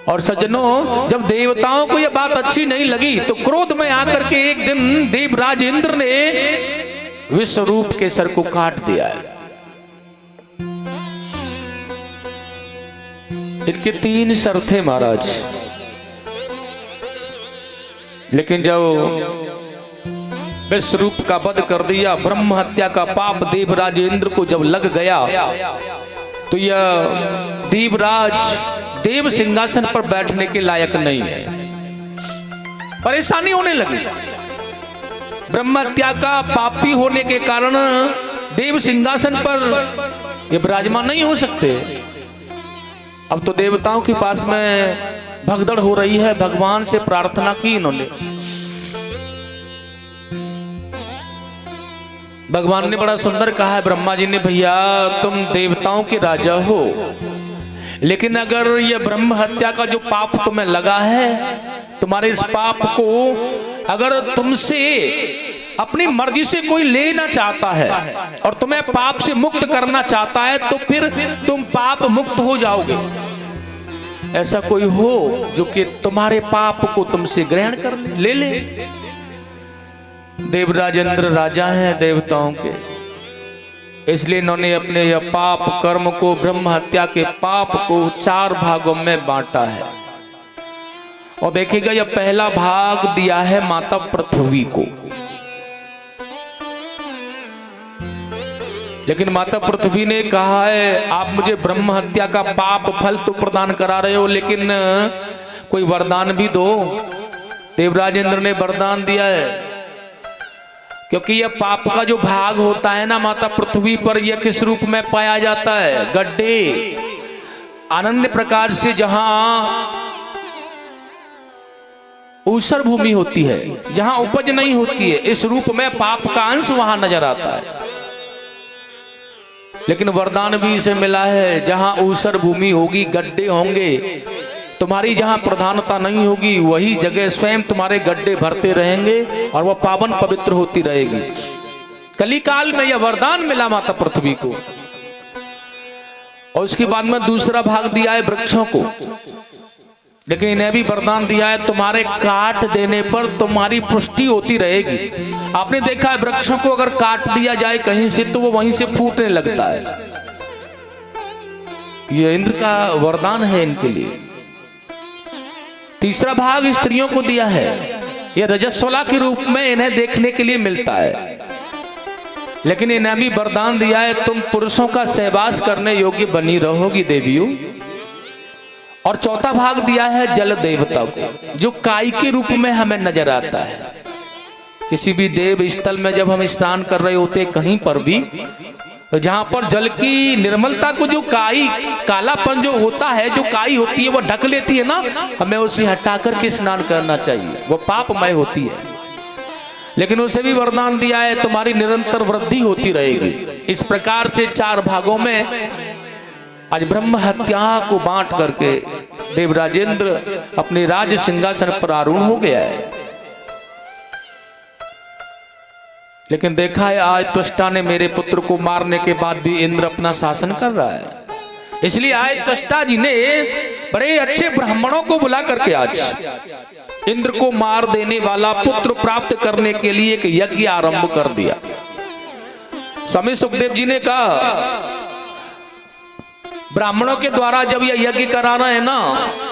A: और सज्जनों, जब देवताओं को यह बात अच्छी नहीं लगी तो क्रोध में आकर के एक दिन देवराजेंद्र ने विश्व रूप के सर को काट दिया है। इनके 3 सर थे महाराज, लेकिन जब विश्वरूप का वध कर दिया, ब्रह्म हत्या का पाप देवराज इंद्र को जब लग गया, तो यह देवराज देव सिंहासन पर बैठने के लायक नहीं है। परेशानी होने लगी। ब्रह्म हत्या का पापी होने के कारण देव सिंहासन पर ये विराजमान नहीं हो सकते। अब तो देवताओं के पास में भगदड़ हो रही है। भगवान से प्रार्थना की इन्होंने। भगवान ने बड़ा सुंदर कहा है ब्रह्मा जी ने, भैया तुम देवताओं के राजा हो, लेकिन अगर ये ब्रह्म हत्या का जो पाप तुम्हें लगा है, तुम्हारे इस पाप को अगर तुमसे अपनी मर्जी से कोई लेना चाहता है और तुम्हें पाप से मुक्त करना चाहता है, तो फिर तुम पाप मुक्त हो जाओगे। ऐसा कोई हो जो कि तुम्हारे पाप को तुमसे ग्रहण कर ले। देवराज इंद्र राजा हैं देवताओं के, इसलिए इन्होंने अपने यह पाप कर्म को, ब्रह्म हत्या के पाप को 4 भागों में बांटा है। और देखिएगा यह पहला भाग दिया है माता पृथ्वी को। लेकिन माता पृथ्वी ने कहा है आप मुझे ब्रह्म हत्या का पाप फल तो प्रदान करा रहे हो, लेकिन कोई वरदान भी दो। देवराज इंद्र ने वरदान दिया है, क्योंकि यह पाप का जो भाग होता है ना माता पृथ्वी पर, यह किस रूप में पाया जाता है? गड्ढे, अनन्य प्रकार से जहां ऊसर भूमि होती है, जहां उपज नहीं होती है, इस रूप में पाप का अंश वहां नजर आता है। लेकिन वरदान भी इसे मिला है, जहां ऊसर भूमि होगी, गड्ढे होंगे, तुम्हारी जहां प्रधानता नहीं होगी, वही जगह स्वयं तुम्हारे गड्ढे भरते रहेंगे और वह पावन पवित्र होती रहेगी। कलिकाल में यह वरदान मिला माता पृथ्वी को। और उसके बाद में दूसरा भाग दिया है वृक्षों को, लेकिन इन्हें भी वरदान दिया है तुम्हारे काट देने पर तुम्हारी पुष्टि होती रहेगी। आपने देखा है वृक्षों को अगर काट दिया जाए कहीं से तो वो वहीं से फूटने लगता है। यह इंद्र का वरदान है इनके लिए। तीसरा भाग स्त्रियों को दिया है, यह रजस्वला के रूप में इन्हें देखने के लिए मिलता है, लेकिन इन्हें भी वरदान दिया है तुम पुरुषों का सहवास करने योग्य बनी रहोगी देवियों। और चौथा भाग दिया है जल देवता को, जो काई के रूप में हमें नजर आता है। किसी भी देव स्थल में जब हम स्नान कर रहे होते कहीं पर भी, तो जहां पर जल की निर्मलता को जो काई, कालापन जो होता है, जो काई होती है वो ढक लेती है ना, हमें उसे हटा करके स्नान करना चाहिए, वो पापमय होती है। लेकिन उसे भी वरदान दिया है तुम्हारी निरंतर वृद्धि होती रहेगी। इस प्रकार से 4 भागों में आज ब्रह्म हत्या को बांट करके देवराजेंद्र अपने राज सिंहासन पर आरूढ़ हो गया है। लेकिन देखा है आज त्वष्टा ने मेरे पुत्र को मारने के बाद भी इंद्र अपना शासन कर रहा है। इसलिए आज त्वष्टा जी ने बड़े अच्छे ब्राह्मणों को बुला करके आज इंद्र को मार देने वाला पुत्र प्राप्त करने के लिए एक यज्ञ आरंभ कर दिया। स्वामी सुखदेव जी ने कहा ब्राह्मणों के द्वारा जब यह यज्ञ कराना है ना,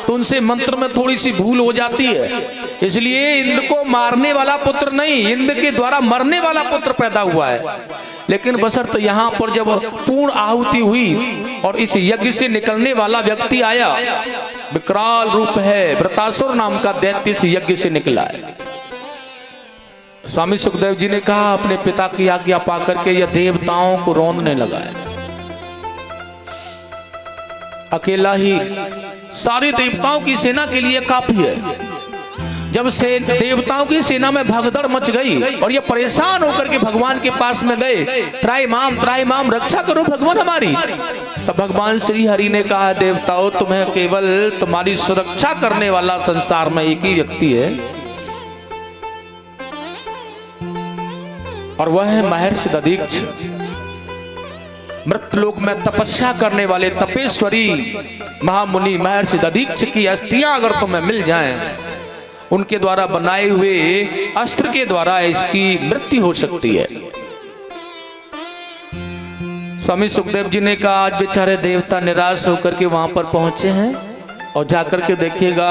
A: तो उनसे मंत्र में थोड़ी सी भूल हो जाती है, इसलिए इंद्र को मारने वाला पुत्र नहीं, इंद्र के द्वारा मरने वाला पुत्र पैदा हुआ है। लेकिन बशर्ते यहाँ पर जब पूर्ण आहुति हुई और इस यज्ञ से निकलने वाला व्यक्ति आया, विकराल रूप है, वृतासुर नाम का दैत्य इस यज्ञ से निकला है। स्वामी सुखदेव जी ने कहा अपने पिता की आज्ञा पाकर के यह देवताओं को रौंदने लगा है। अकेला ही सारे देवताओं की सेना के लिए काफी है। जब से देवताओं की सेना में भगदड़ मच गई और ये परेशान होकर के भगवान के पास में गए, त्राहि माम रक्षा करो भगवान हमारी, तब भगवान श्री हरि ने कहा देवताओं तुम्हें केवल तुम्हारी सुरक्षा करने वाला संसार में एक ही व्यक्ति है, और वह है महर्षि दधीच। मृतलोक में तपस्या करने वाले तपेश्वरी महामुनि महर्षि दधीच की अस्थियां अगर तुम्हें मिल जाएं, उनके द्वारा बनाए हुए अस्त्र के द्वारा इसकी मृत्यु हो सकती है। स्वामी सुखदेव जी ने कहा आज बेचारे देवता निराश होकर के वहां पर पहुंचे हैं और जाकर के देखिएगा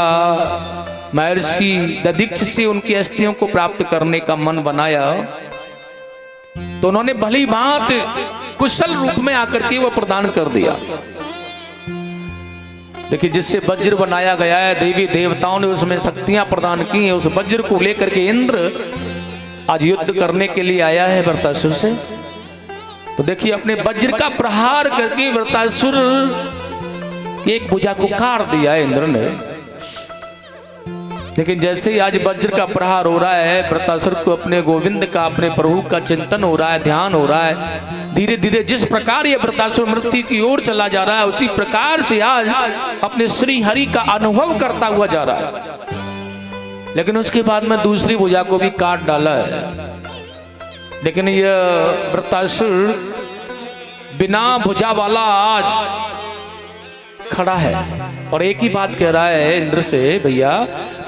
A: महर्षि दधीच से उनकी अस्थियों को प्राप्त करने का मन बनाया तो उन्होंने भली भांत कुशल रूप में आकर के वो प्रदान कर दिया। देखिए जिससे वज्र बनाया गया है देवी देवताओं ने उसमें शक्तियां प्रदान की हैं। उस वज्र को लेकर के इंद्र आज युद्ध करने के लिए आया है वृत्तासुर से। तो देखिए अपने वज्र का प्रहार करके वृत्तासुर एक भुजा को काट दिया है इंद्र ने। लेकिन जैसे ही आज वज्र का प्रहार हो रहा है वृत्तासुर को अपने गोविंद का अपने प्रभु का चिंतन हो रहा है, ध्यान हो रहा है। धीरे धीरे जिस प्रकार ये वृत्तासुर मृत्यु की ओर चला जा रहा है उसी प्रकार से आज अपने श्री हरि का अनुभव करता हुआ जा रहा है। लेकिन उसके बाद में दूसरी भुजा को भी काट डाला है। लेकिन यह वृत्तासुर बिना भुजा वाला आज खड़ा है और एक ही बात कह रहा है इंद्र से, भैया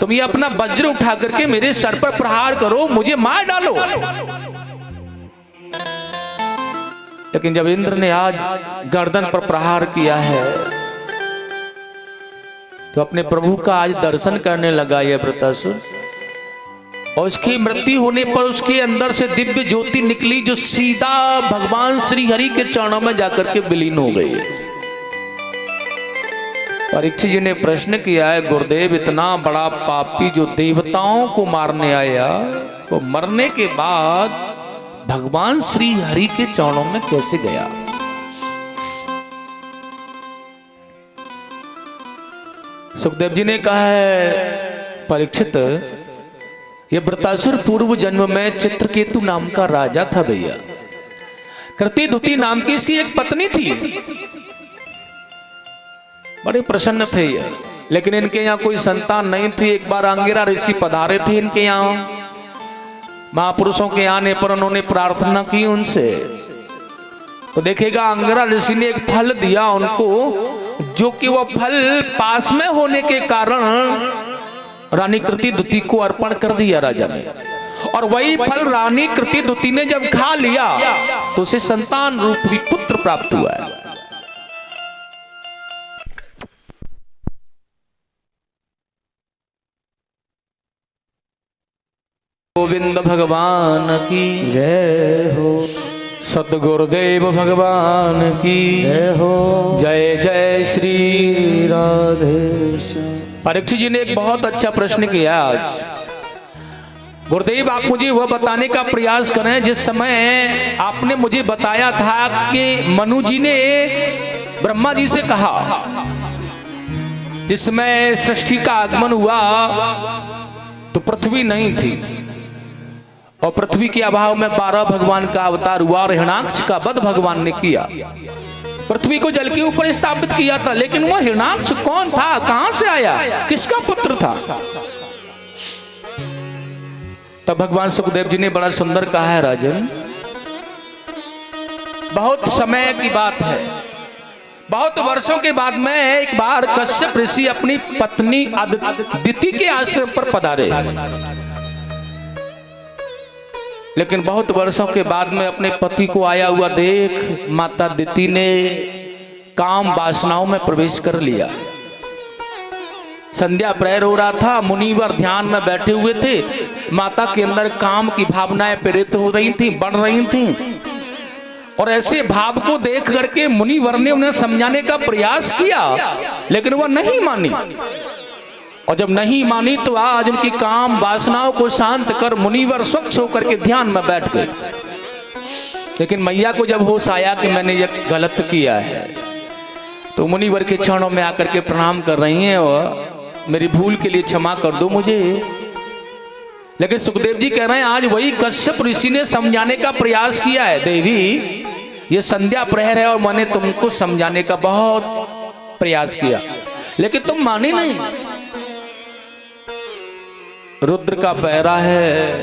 A: तुम ये अपना वज्र उठा करके मेरे सर पर प्रहार करो, मुझे मार डालो। लेकिन जब इंद्र ने आज गर्दन पर प्रहार किया है तो अपने प्रभु का आज दर्शन करने लगा यह वृत्तासुर और उसकी मृत्यु होने पर उसके अंदर से दिव्य ज्योति निकली जो सीधा भगवान श्री हरि के चरणों में जाकर के विलीन हो गई। परीक्षित जी ने प्रश्न किया है गुरुदेव इतना बड़ा पापी जो देवताओं को मारने आया तो मरने के बाद भगवान श्री हरि के चरणों में कैसे गया? सुखदेव जी ने कहा है परीक्षित ये वृत्तासुर पूर्व जन्म में चित्रकेतु नाम का राजा था भैया। कृतिधुति नाम की इसकी एक पत्नी थी, बड़े प्रसन्न थे ये। लेकिन इनके यहाँ कोई संतान नहीं थी। एक बार अंगिरा ऋषि पधारे थे इनके यहाँ, महापुरुषों के आने पर उन्होंने प्रार्थना की उनसे। तो देखेगा अंगिरा ऋषि ने एक फल दिया उनको जो कि वो फल पास में होने के कारण रानी कृतिधुति को अर्पण कर दिया राजा ने। और वही फल रानी कृतिधुति ने जब खा लिया तो उसे संतान रूपी पुत्र प्राप्त हुआ है। गोविंद भगवान की
B: जय हो,
A: सतगुरुदेव भगवान की
B: जय हो,
A: जय जय श्री
B: राधे।
A: परीक्षित जी ने एक बहुत अच्छा प्रश्न किया आज। गुरुदेव आप मुझे वह बताने का प्रयास करें जिस समय आपने मुझे बताया था कि मनु जी ने ब्रह्मा जी से कहा, जिसमें सृष्टि का आगमन हुआ तो पृथ्वी नहीं थी और पृथ्वी के अभाव में 12 भगवान का अवतार हुआ और हिरणाक्ष का वध भगवान ने किया। पृथ्वी को जल के ऊपर स्थापित किया था। लेकिन वह हिरणाक्ष कौन था, कहां से आया, किसका पुत्र था? तब भगवान सुखदेव जी ने बड़ा सुंदर कहा है राजन, बहुत समय की बात है, बहुत वर्षों के बाद में एक बार कश्यप ऋषि अपनी पत्नी अदिति के आश्रम पर पधारे। लेकिन बहुत वर्षों के बाद में अपने पति को आया हुआ देख माता अदिति ने काम वासनाओं में प्रवेश कर लिया। संध्या प्रहर हो रहा था, मुनिवर ध्यान में बैठे हुए थे। माता के अंदर काम की भावनाएं प्रेरित हो रही थी, बढ़ रही थी। और ऐसे भाव को देख करके मुनिवर ने उन्हें समझाने का प्रयास किया लेकिन वह नहीं मानी। और जब नहीं मानी तो आज उनकी काम वासनाओं को शांत कर मुनिवर स्वच्छ होकर के ध्यान में बैठ गए। लेकिन मैया को जब होश आया कि मैंने ये गलत किया है तो मुनिवर के चरणों में आकर के प्रणाम कर रही हैं और मेरी भूल के लिए क्षमा कर दो मुझे। लेकिन सुखदेव जी कह रहे हैं आज वही कश्यप ऋषि ने समझाने का प्रयास किया है, देवी ये संध्या प्रहर है और मैंने तुमको समझाने का बहुत प्रयास किया लेकिन तुम मानी नहीं। रुद्र का पहरा है।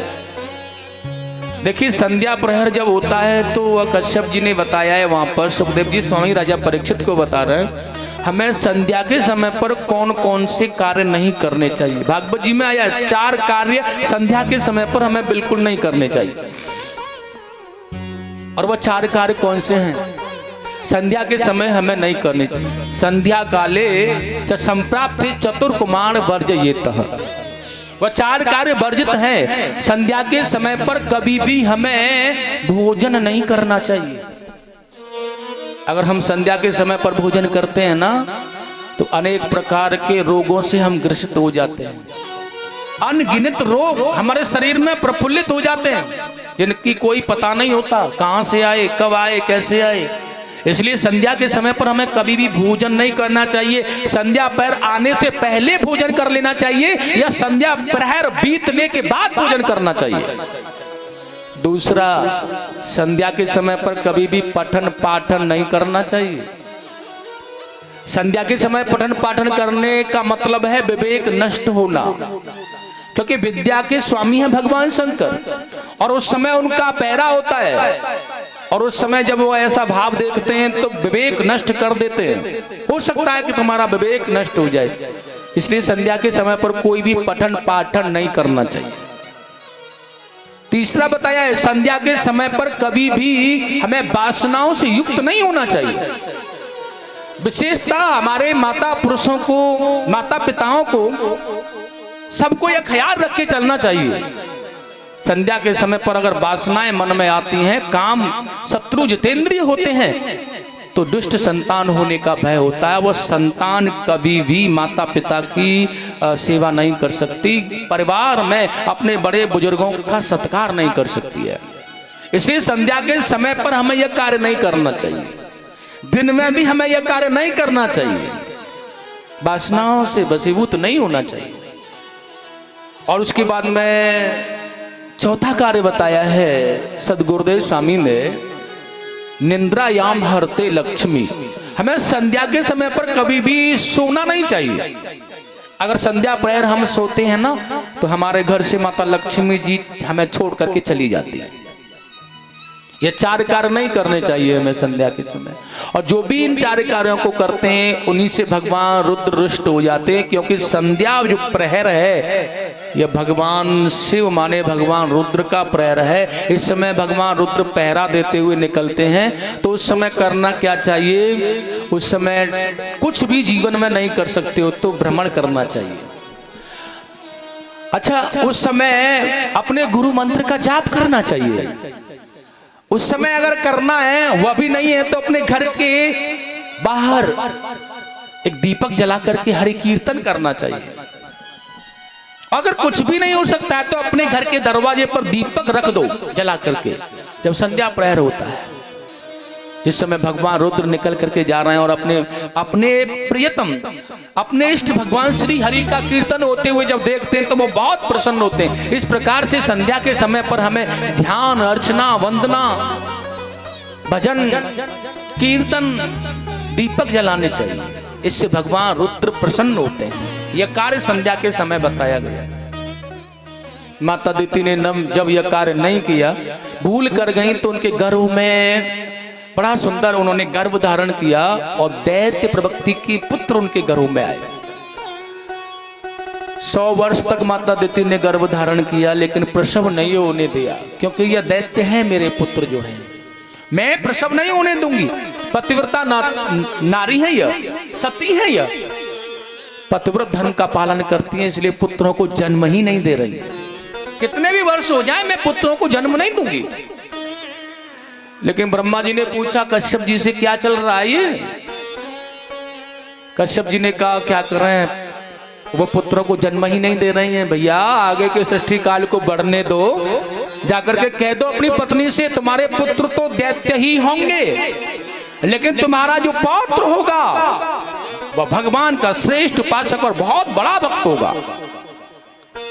A: देखिए संध्या प्रहर जब होता है तो वह कश्यप जी ने बताया है वहां पर, सुखदेव जी स्वामी राजा परीक्षित को बता रहे हैं हमें संध्या के समय पर कौन कौन से कार्य नहीं करने चाहिए। भागवत जी में आया 4 कार्य संध्या के समय पर हमें बिल्कुल नहीं करने चाहिए। और वह 4 कार्य कौन से हैं? संध्या के समय हमें नहीं करनी चाहिए। संध्या काले च संप्राप्त चतुर्कुमार वर्जयेत, वह 4 कार्य वर्जित हैं। संध्या के समय पर कभी भी हमें भोजन नहीं करना चाहिए। अगर हम संध्या के समय पर भोजन करते हैं ना तो अनेक प्रकार के रोगों से हम ग्रसित हो जाते हैं। अनगिनत रोग हमारे शरीर में प्रफुल्लित हो जाते हैं, जिनकी कोई पता नहीं होता कहां से आए, कब आए, कैसे आए। इसलिए संध्या के समय पर हमें कभी भी भोजन नहीं करना चाहिए। संध्या पर आने से पहले भोजन कर लेना चाहिए या संध्या प्रहर बीतने के बाद भोजन करना चाहिए। दूसरा, संध्या के समय पर कभी भी पठन पाठन नहीं करना चाहिए। संध्या के समय पठन पाठन करने का मतलब है विवेक नष्ट होना, क्योंकि विद्या के स्वामी हैं भगवान शंकर और उस समय उनका पैरा होता है और उस समय जब वो ऐसा भाव देखते हैं तो विवेक नष्ट कर देते हैं। हो सकता है कि तुम्हारा विवेक नष्ट हो जाए, इसलिए संध्या के समय पर कोई भी पठन पाठन नहीं करना चाहिए। तीसरा बताया है, संध्या के समय पर कभी भी हमें वासनाओं से युक्त नहीं होना चाहिए। विशेषतः हमारे माता पुरुषों को, माता पिताओं को, सबको यह ख्याल रख के चलना चाहिए। संध्या के समय पर अगर वासनाएं मन में आती हैं, काम शत्रु जितेंद्रिय होते हैं, तो दुष्ट संतान होने का भय होता है। वह संतान कभी भी माता पिता की सेवा नहीं कर सकती, परिवार में अपने बड़े बुजुर्गों का सत्कार नहीं कर सकती है। इसलिए संध्या के समय पर हमें यह कार्य नहीं करना चाहिए। दिन में भी हमें यह कार्य नहीं करना चाहिए। वासनाओं से वशीभूत नहीं होना चाहिए। और उसके बाद में चौथा कार्य बताया है सदगुरुदेव स्वामी ने, निंद्रायाम हरते लक्ष्मी। हमें संध्या के समय पर कभी भी सोना नहीं चाहिए। अगर संध्या प्रहर हम सोते हैं ना तो हमारे घर से माता लक्ष्मी जी हमें छोड़ करके चली जाती है। ये 4 कार्य नहीं करने चाहिए हमें संध्या के समय। और जो भी इन 4 कार्यों को करते हैं उन्हीं से भगवान रुद्र रुष्ट हो जाते हैं, क्योंकि संध्या जो प्रहर है यह भगवान शिव माने भगवान रुद्र का प्रहर है। इस समय भगवान रुद्र पहरा देते हुए निकलते हैं, तो उस समय करना क्या चाहिए? उस समय कुछ भी जीवन में नहीं कर सकते हो तो भ्रमण करना चाहिए। अच्छा, उस समय अपने गुरु मंत्र का जाप करना चाहिए। उस समय अगर करना है वह भी नहीं है तो अपने घर के बाहर एक दीपक जला करके हरि कीर्तन करना चाहिए। अगर कुछ भी नहीं हो सकता है तो अपने घर के दरवाजे पर दीपक रख दो जला करके, जब संध्या प्रहर होता है, जिस समय भगवान रुद्र निकल करके जा रहे हैं और अपने प्रियतम, अपने इष्ट भगवान श्री हरि का कीर्तन होते हुए जब देखते हैं तो वो बहुत प्रसन्न होते हैं। इस प्रकार से संध्या के समय पर हमें ध्यान, अर्चना, वंदना, भजन, कीर्तन, दीपक जलाने चाहिए। इससे भगवान रुद्र प्रसन्न होते हैं। यह कार्य संध्या के समय बताया गया। माता दीति ने जब यह कार्य नहीं किया, भूल कर गई, तो उनके गर्भ में बड़ा सुंदर उन्होंने गर्भ धारण किया और दैत्य प्रवृत्ति की पुत्र उनके गर्भ में आए। 100 वर्ष तक माता दीति ने गर्भ धारण किया लेकिन प्रसव नहीं होने दिया, क्योंकि यह दैत्य है मेरे पुत्र जो है, मैं प्रसव नहीं होने दूंगी। पतिव्रता नारी है यह, सती है यह, पतिव्रत धर्म का पालन करती है, इसलिए पुत्रों को जन्म ही नहीं दे रही। कितने भी वर्ष हो जाए मैं पुत्रों को जन्म नहीं दूंगी। लेकिन ब्रह्मा जी ने पूछा कश्यप जी से क्या चल रहा है ये? कश्यप जी ने कहा क्या कर रहे हैं, वो पुत्रों को जन्म ही नहीं दे रही हैं। भैया आगे के सृष्टि काल को बढ़ने दो, जाकर के कह दो अपनी पत्नी से तुम्हारे पुत्र तो दैत्य ही होंगे, लेकिन तुम्हारा जो पौत्र होगा वह भगवान का श्रेष्ठ उपासक और बहुत बड़ा भक्त होगा।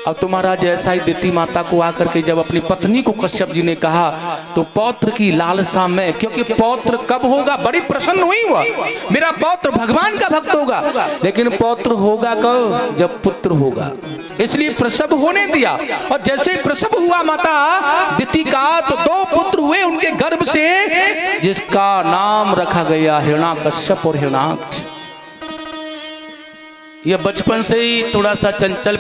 A: अब तुम्हारा जैसा ही दिति माता को आकर के जब अपनी पत्नी को कश्यप जी ने कहा तो पौत्र की लालसा में, क्योंकि पौत्र कब होगा, बड़ी प्रसन्न हुई हुआ, मेरा पौत्र भगवान का भक्त होगा, लेकिन पौत्र होगा कब, जब पुत्र होगा, इसलिए प्रसव होने दिया। और जैसे ही प्रसव हुआ माता दिति का, तो 2 पुत्र हुए उनके गर्भ से, जिसका नाम रखा गया हिरण्याकश्यप और हिरण्याक्ष। यह बचपन से ही थोड़ा सा चंचल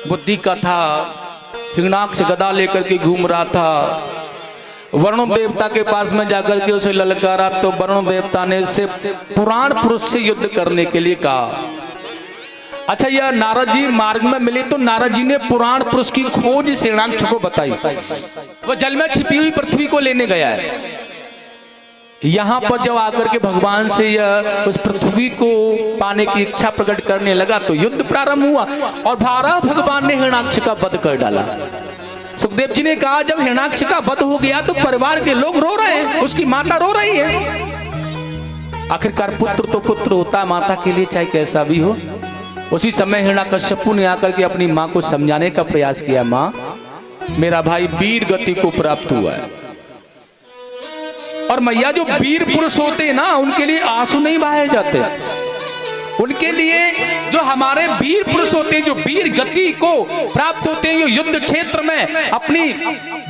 A: बुद्धि का था। हिरण्याक्ष गदा लेकर के घूम रहा था वरुण देवता के पास में जाकर के उसे ललकारा तो वरुण देवता ने इससे पुराण पुरुष से युद्ध करने के लिए कहा। अच्छा, यह नारद जी मार्ग में मिले तो नारद जी ने पुराण पुरुष की खोज हिरणाक्ष को बताई। वह जल में छिपी हुई पृथ्वी को लेने गया है। यहां पर जब आकर के भगवान से यह उस पृथ्वी को पाने की इच्छा प्रकट करने लगा तो युद्ध प्रारंभ हुआ और भगवान ने हिरणाक्ष का वध कर डाला। सुखदेव जी ने कहा जब हिरणाक्ष का वध हो गया तो परिवार के लोग रो रहे हैं, उसकी माता रो रही है। आखिरकार पुत्र तो पुत्र होता है माता के लिए, चाहे कैसा भी हो। उसी समय हिरण्यकश्यपु ने आकर के अपनी मां को समझाने का प्रयास किया, मां मेरा भाई वीर गति को प्राप्त हुआ है। और मैया जो वीर पुरुष होते हैं ना उनके लिए आंसू नहीं बहाए जाते। उनके लिए जो हमारे वीर पुरुष होते हैं, जो वीर गति को प्राप्त होते हैं, जो युद्ध क्षेत्र में अपनी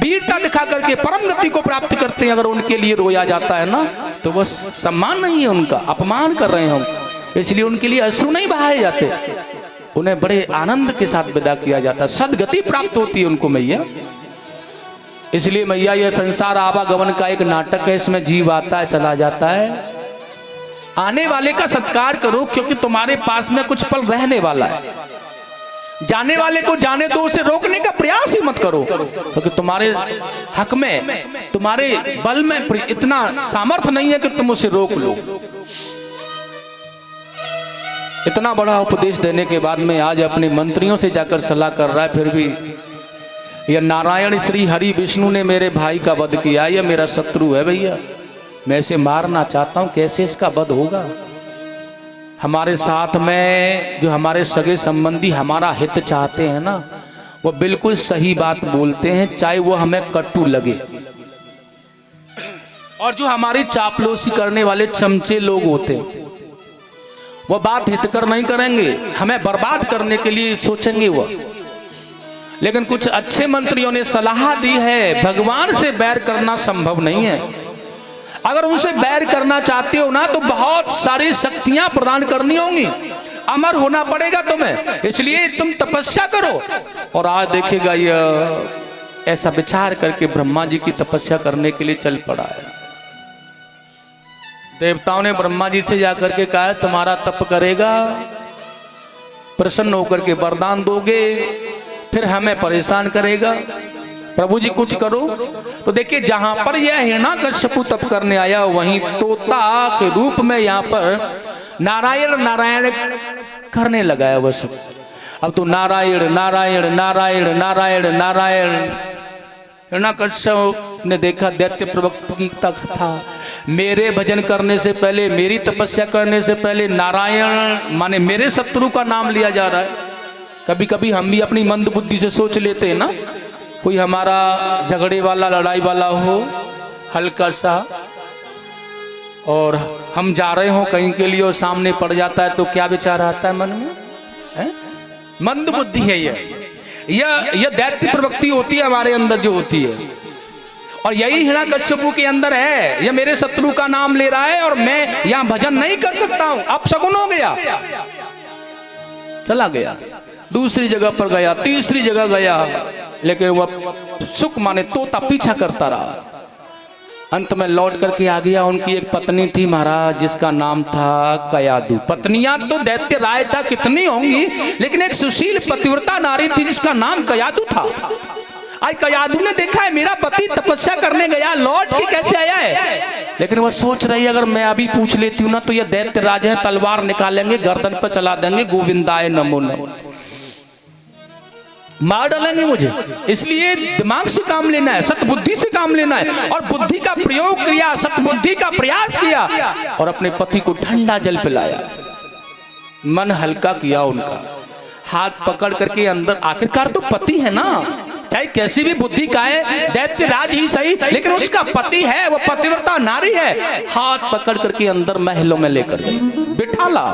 A: वीरता दिखा करके परम गति को प्राप्त करते हैं, अगर उनके लिए रोया जाता है ना तो वह सम्मान नहीं है, उनका अपमान कर रहे हैं हम। इसलिए उनके लिए अश्रु नहीं बहाए जाते, उन्हें बड़े आनंद के साथ विदा किया जाता है, सदगति प्राप्त होती है उनको मैया। इसलिए मैया यह संसार आवागमन का एक नाटक है, इसमें जीव आता है चला जाता है। आने वाले का सत्कार करो क्योंकि तुम्हारे पास में कुछ पल रहने वाला है। जाने वाले को जाने दो, उसे रोकने का प्रयास ही मत करो क्योंकि तुम्हारे हक में, तुम्हारे बल में इतना सामर्थ्य नहीं है कि तुम उसे रोक लो। इतना बड़ा उपदेश देने के बाद में आज अपने मंत्रियों से जाकर सलाह कर रहा है, फिर भी यह नारायण श्री हरि विष्णु ने मेरे भाई का वध किया, यह मेरा शत्रु है भैया, मैं इसे मारना चाहता हूं, कैसे इसका वध होगा। हमारे साथ में जो हमारे सगे संबंधी हमारा हित चाहते हैं ना, वो बिल्कुल सही बात बोलते हैं, चाहे वो हमें कटु लगे। और जो हमारी चापलूसी करने वाले चमचे लोग होते हैं वो बात हितकर नहीं करेंगे, हमें बर्बाद करने के लिए सोचेंगे वो। लेकिन कुछ अच्छे मंत्रियों ने सलाह दी है, भगवान से बैर करना संभव नहीं है। अगर उनसे बैर करना चाहते हो ना तो बहुत सारी शक्तियां प्रदान करनी होंगी, अमर होना पड़ेगा तुम्हें, इसलिए तुम तपस्या करो। और आज देखिएगा यह ऐसा विचार करके ब्रह्मा जी की तपस्या करने के लिए चल पड़ा है। देवताओं ने ब्रह्मा जी से जाकर के कहा तुम्हारा तप करेगा, प्रसन्न होकर के वरदान दोगे, फिर हमें परेशान करेगा, प्रभु जी कुछ करो। तो देखिए जहां पर यह हिरण्यकश्यपु तप करने आया वहीं तोता के रूप में यहाँ पर नारायण नारायण करने लगा है वह। अब तो नारायण नारायण नारायण नारायण नारायण। हिरण्यकश्यप ने देखा दैत्य प्रवक्ता की कथा, मेरे भजन करने से पहले, मेरी तपस्या करने से पहले नारायण माने मेरे शत्रु का नाम लिया जा रहा है। कभी कभी हम भी अपनी मंद बुद्धि से सोच लेते हैं ना, कोई हमारा झगड़े वाला लड़ाई वाला हो हल्का सा और हम जा रहे हो कहीं के लिए और सामने पड़ जाता है तो क्या विचार आता है मन में है? मंद बुद्धि है यह दैत्य प्रवृत्ति होती है हमारे अंदर जो होती है, और यही हिरण्यकश्यपु के अंदर है। यह मेरे शत्रु का नाम ले रहा है और मैं यहां भजन नहीं कर सकता हूं, अब शगुन हो गया, चला गया, दूसरी जगह पर गया, तीसरी जगह गया, लेकिन वह सुख माने तोता पीछा करता रहा। अंत में लौट करके आ गया। उनकी एक पत्नी थी महाराज जिसका नाम था कयादु। पत्नियां तो दैत्य राय था कितनी होंगी, लेकिन एक सुशील पतिव्रता नारी थी जिसका नाम कयादु था। आज कयादु ने देखा है मेरा पति तपस्या करने गया, लौट के कैसे आया है, लेकिन वह सोच रही है अगर मैं अभी पूछ लेती हूँ ना तो यह दैत्य राज है, तलवार निकालेंगे गर्दन पर चला देंगे, गोविंदाय नमो नमो, मार डालेंगे मुझे। इसलिए दिमाग से काम लेना है, सतबुद्धि से काम लेना है, और बुद्धि का प्रयोग किया, सतबुद्धि का प्रयास किया और अपने पति को ठंडा जल पिलाया, मन हल्का किया उनका, हाथ पकड़ करके अंदर। आखिरकार तो पति है ना, चाहे कैसी भी बुद्धि का है, दैत्य राज ही सही, लेकिन उसका पति है, वो पतिव्रता नारी है। हाथ पकड़ करके अंदर महलों में लेकर बिठाला,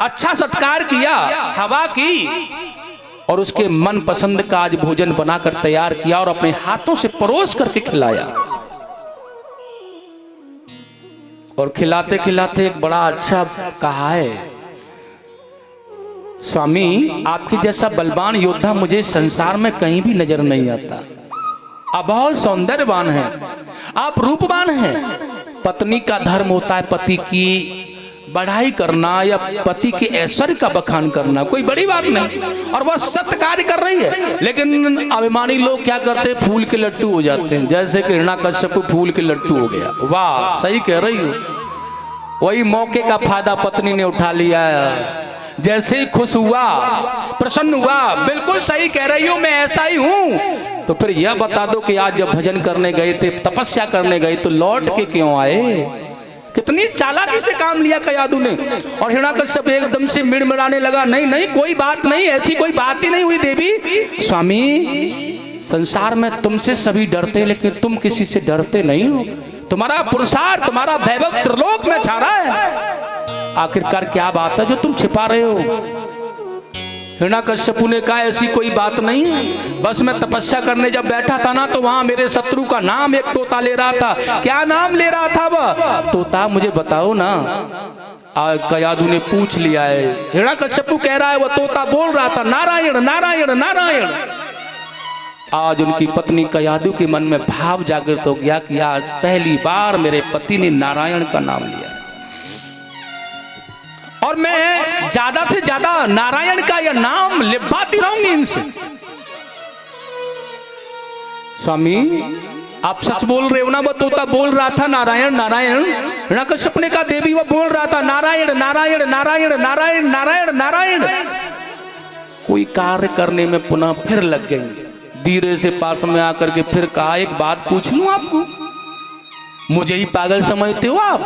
A: अच्छा सत्कार किया, हवा की, और उसके मन पसंद का आज भोजन बनाकर तैयार किया और अपने हाथों से परोस करके खिलाया। और खिलाते खिलाते एक बड़ा अच्छा कहा है, स्वामी आपके जैसा बलवान योद्धा मुझे संसार में कहीं भी नजर नहीं आता। आप बहुत सौंदर्यवान हैं, आप रूपवान हैं। पत्नी का धर्म होता है पति की बढ़ाई करना या पति के ऐश्वर्य का बखान करना, कोई बड़ी बात नहीं, और वह सत्य कार्य कर रही है। लेकिन अभिमानी लोग क्या करते हैं, फूल के लट्टू हो जाते हैं, जैसे कि हिरण्याकश्यप फूल के लट्टू हो गया। वाह, सही कह रही हो। वही मौके का फायदा पत्नी ने उठा लिया, जैसे ही खुश हुआ, प्रसन्न हुआ, बिल्कुल सही कह रही हो, मैं ऐसा ही हूं। तो फिर यह बता दो कि आज जब भजन करने गए थे, तपस्या करने गए, तो लौट के क्यों आए? कितनी चालाकी से काम लिया कयादू ने। और हिरण्याकश्यप एकदम से मिड़मिड़ाने लगा, नहीं नहीं कोई बात नहीं, ऐसी कोई बात ही नहीं हुई देवी। स्वामी, संसार में तुमसे सभी डरते हैं, लेकिन तुम किसी से डरते नहीं हो। तुम्हारा पुरुषार्थ, तुम्हारा वैभव त्रिलोक में छा रहा है। आखिरकार क्या बात है जो तुम छिपा रहे हो? हिरण्याकश्यप ने कहा, ऐसी कोई बात नहीं है, बस मैं तपस्या करने जब बैठा था ना, तो वहां मेरे शत्रु का नाम एक तोता ले रहा था। क्या नाम ले रहा था वह तोता, मुझे बताओ ना। कयादू ने पूछ लिया है। हिरण्याकश्यप कह रहा है वह तोता बोल रहा था, नारायण नारायण नारायण। आज उनकी पत्नी कयादू के मन में भाव जागृत हो गया कि आज पहली बार मेरे पति ने नारायण का नाम लिया, और मैं ज्यादा से ज्यादा नारायण का यह नाम लिखवाती रहूंगी इनसे। स्वामी, आप सच बोल रहे हो ना? वह तोता बोल रहा था नारायण नारायण। हिरण्याकश्यप ने कहा, देवी वह बोल रहा था नारायण नारायण नारायण नारायण नारायण नारायण। कोई कार्य करने में पुनः फिर लग गई, धीरे से पास में आकर के फिर कहा, एक बात पूछ लूं आपको? मुझे ही पागल समझते हो आप?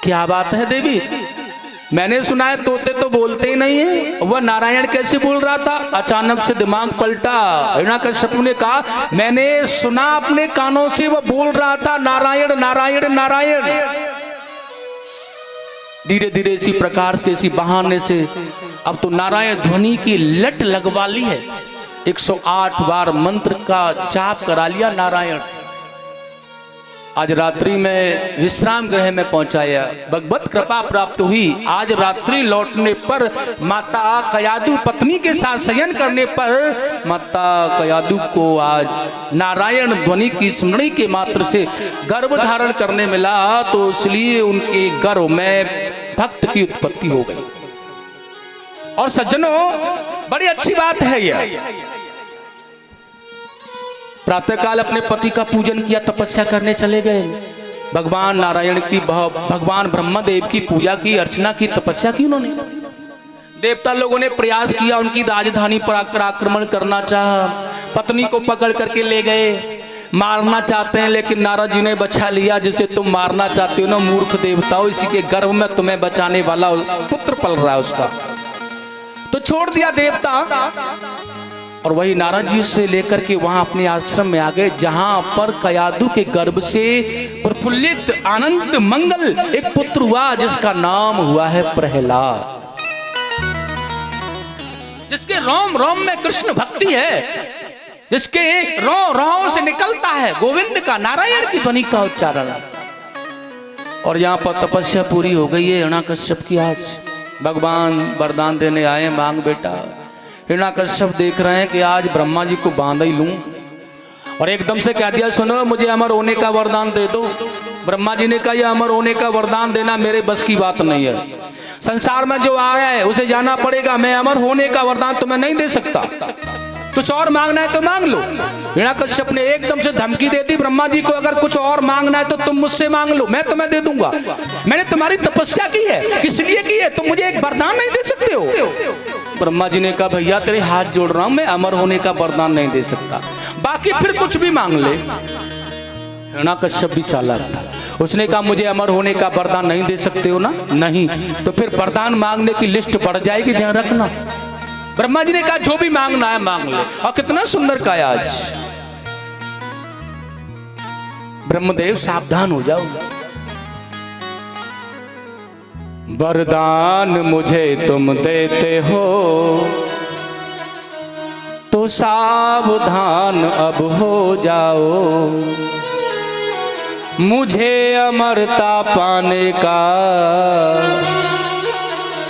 A: क्या बात है देवी? मैंने सुना है तोते तो बोलते ही नहीं है, वह नारायण कैसे बोल रहा था? अचानक से दिमाग पलटा। हिरण्याकश्यप ने कहा, मैंने सुना अपने कानों से, वह बोल रहा था नारायण नारायण नारायण। धीरे धीरे इसी प्रकार से, इसी बहाने से अब तो नारायण ध्वनि की लट लगवा ली है। 108 बार मंत्र का जाप करा लिया नारायण। आज रात्रि में विश्राम गृह में पहुंचाया, भगवत कृपा प्राप्त हुई। आज रात्रि लौटने पर माता कयादू पत्नी के साथ शयन करने पर माता कयादू को आज नारायण ध्वनि की स्मृति के मात्र से गर्भ धारण करने मिला, तो इसलिए उनके गर्भ में भक्त की उत्पत्ति हो गई। और सज्जनों, बड़ी अच्छी बात है यह। प्रातःकाल अपने पति का पूजन किया, तपस्या करने चले गए। भगवान नारायण की, भगवान ब्रह्मदेव की पूजा की, अर्चना की, तपस्या की उन्होंने। देवता लोगों ने प्रयास किया, उनकी राजधानी पर आकर आक्रमण करना चाहा, पत्नी को पकड़ करके ले गए, मारना चाहते हैं, लेकिन नारद जी ने बचा लिया। जिसे तुम मारना चाहते हो ना मूर्ख देवताओं, इसी के गर्भ में तुम्हें बचाने वाला पुत्र पल रहा है उसका, तो छोड़ दिया देवता। और वही नारद जी से लेकर के वहां अपने आश्रम में आ गए, जहां पर कयादू के गर्भ से प्रफुल्लित आनंद मंगल एक पुत्र हुआ, जिसका नाम हुआ है प्रहलाद, जिसके रोम रोम में कृष्ण भक्ति है, जिसके रों से निकलता है गोविंद का, नारायण की ध्वनि का उच्चारण। और यहाँ पर तपस्या पूरी हो गई है हिरण्याकश्यप की। आज भगवान वरदान देने आए, मांग बेटा। हिरण्याकश्यप देख रहे हैं कि आज ब्रह्मा जी को बांध ही लूं, और एकदम से कह दिया, सुनो मुझे अमर होने का वरदान दे दो। ब्रह्मा जी ने कहा, यह अमर होने का वरदान देना मेरे बस की बात नहीं है, संसार में जो आया है उसे जाना पड़ेगा, मैं अमर होने का वरदान तुम्हें नहीं दे सकता, कुछ और मांगना है तो मांग लो। हिरण्याकश्यप ने एकदम से धमकी दे दी ब्रह्मा जी को, अगर कुछ और मांगना है तो तुम मुझसे मांग लो, मैं तुम्हें दे दूंगा। मैंने तुम्हारी तपस्या की है, किस लिए की है? तुम मुझे एक वरदान नहीं दे सकते हो। ब्रह्मा जी ने कहा, भैया तेरे हाथ जोड़ रहा हूं, मैं अमर होने का वरदान नहीं दे सकता, बाकी फिर कुछ भी मांग ले। हिरण्याकश्यप भी चालाक था, उसने कहा, मुझे अमर होने का वरदान नहीं दे सकते हो ना? नहीं, तो फिर वरदान मांगने की लिस्ट बढ़ जाएगी, ध्यान रखना। ब्रह्मा जी ने कहा, जो भी मांगना है मांग ले। और कितना सुंदर कहा आज, ब्रह्मदेव सावधान हो जाओ, वरदान मुझे तुम देते हो तो सावधान अब हो जाओ, मुझे अमरता पाने का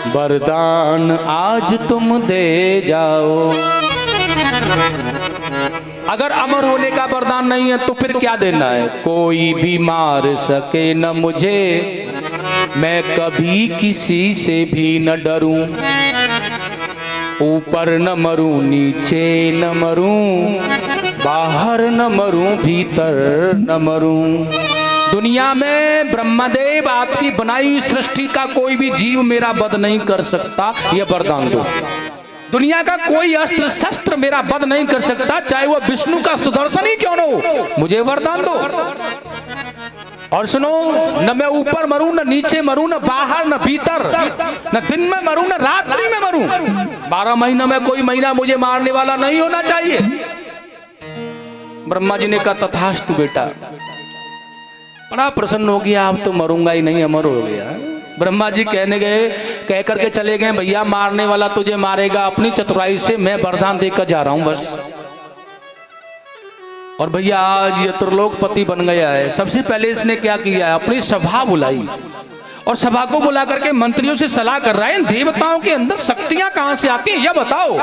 A: वरदान आज तुम दे जाओ। अगर अमर होने का वरदान नहीं है तो फिर क्या देना है? कोई भी मार सके न मुझे, मैं कभी किसी से भी न डरूं, ऊपर न मरूं नीचे न मरूं, बाहर न मरूं भीतर न मरूं। दुनिया में ब्रह्मदेव आपकी बनाई हुई सृष्टि का कोई भी जीव मेरा वध नहीं कर सकता, यह वरदान दो। दुनिया का कोई अस्त्र शस्त्र मेरा वध नहीं कर सकता, चाहे वो विष्णु का सुदर्शन ही क्यों न हो, मुझे वरदान दो। और सुनो, न मैं ऊपर मरूं न नीचे मरूं, न बाहर न भीतर, न दिन में मरूं न रात्रि में मरूं, 12 महीनों में कोई महीना मुझे मारने वाला नहीं होना चाहिए। ब्रह्मा जी ने कहा तथास्तु बेटा। बड़ा प्रसन्न हो गया, अब तो मरूंगा ही नहीं, अमर हो गया। ब्रह्मा जी कहने गए, कह करके चले गए, भैया मारने वाला तुझे मारेगा, अपनी चतुराई से मैं वरदान देकर जा रहा हूं बस। और भैया आज ये त्रिलोकपति बन गया है। सबसे पहले इसने क्या किया है, अपनी सभा बुलाई और सभा को बुला करके मंत्रियों से सलाह कर रहा है, इन देवताओं के अंदर शक्तियां कहां से आती हैं, यह बताओ,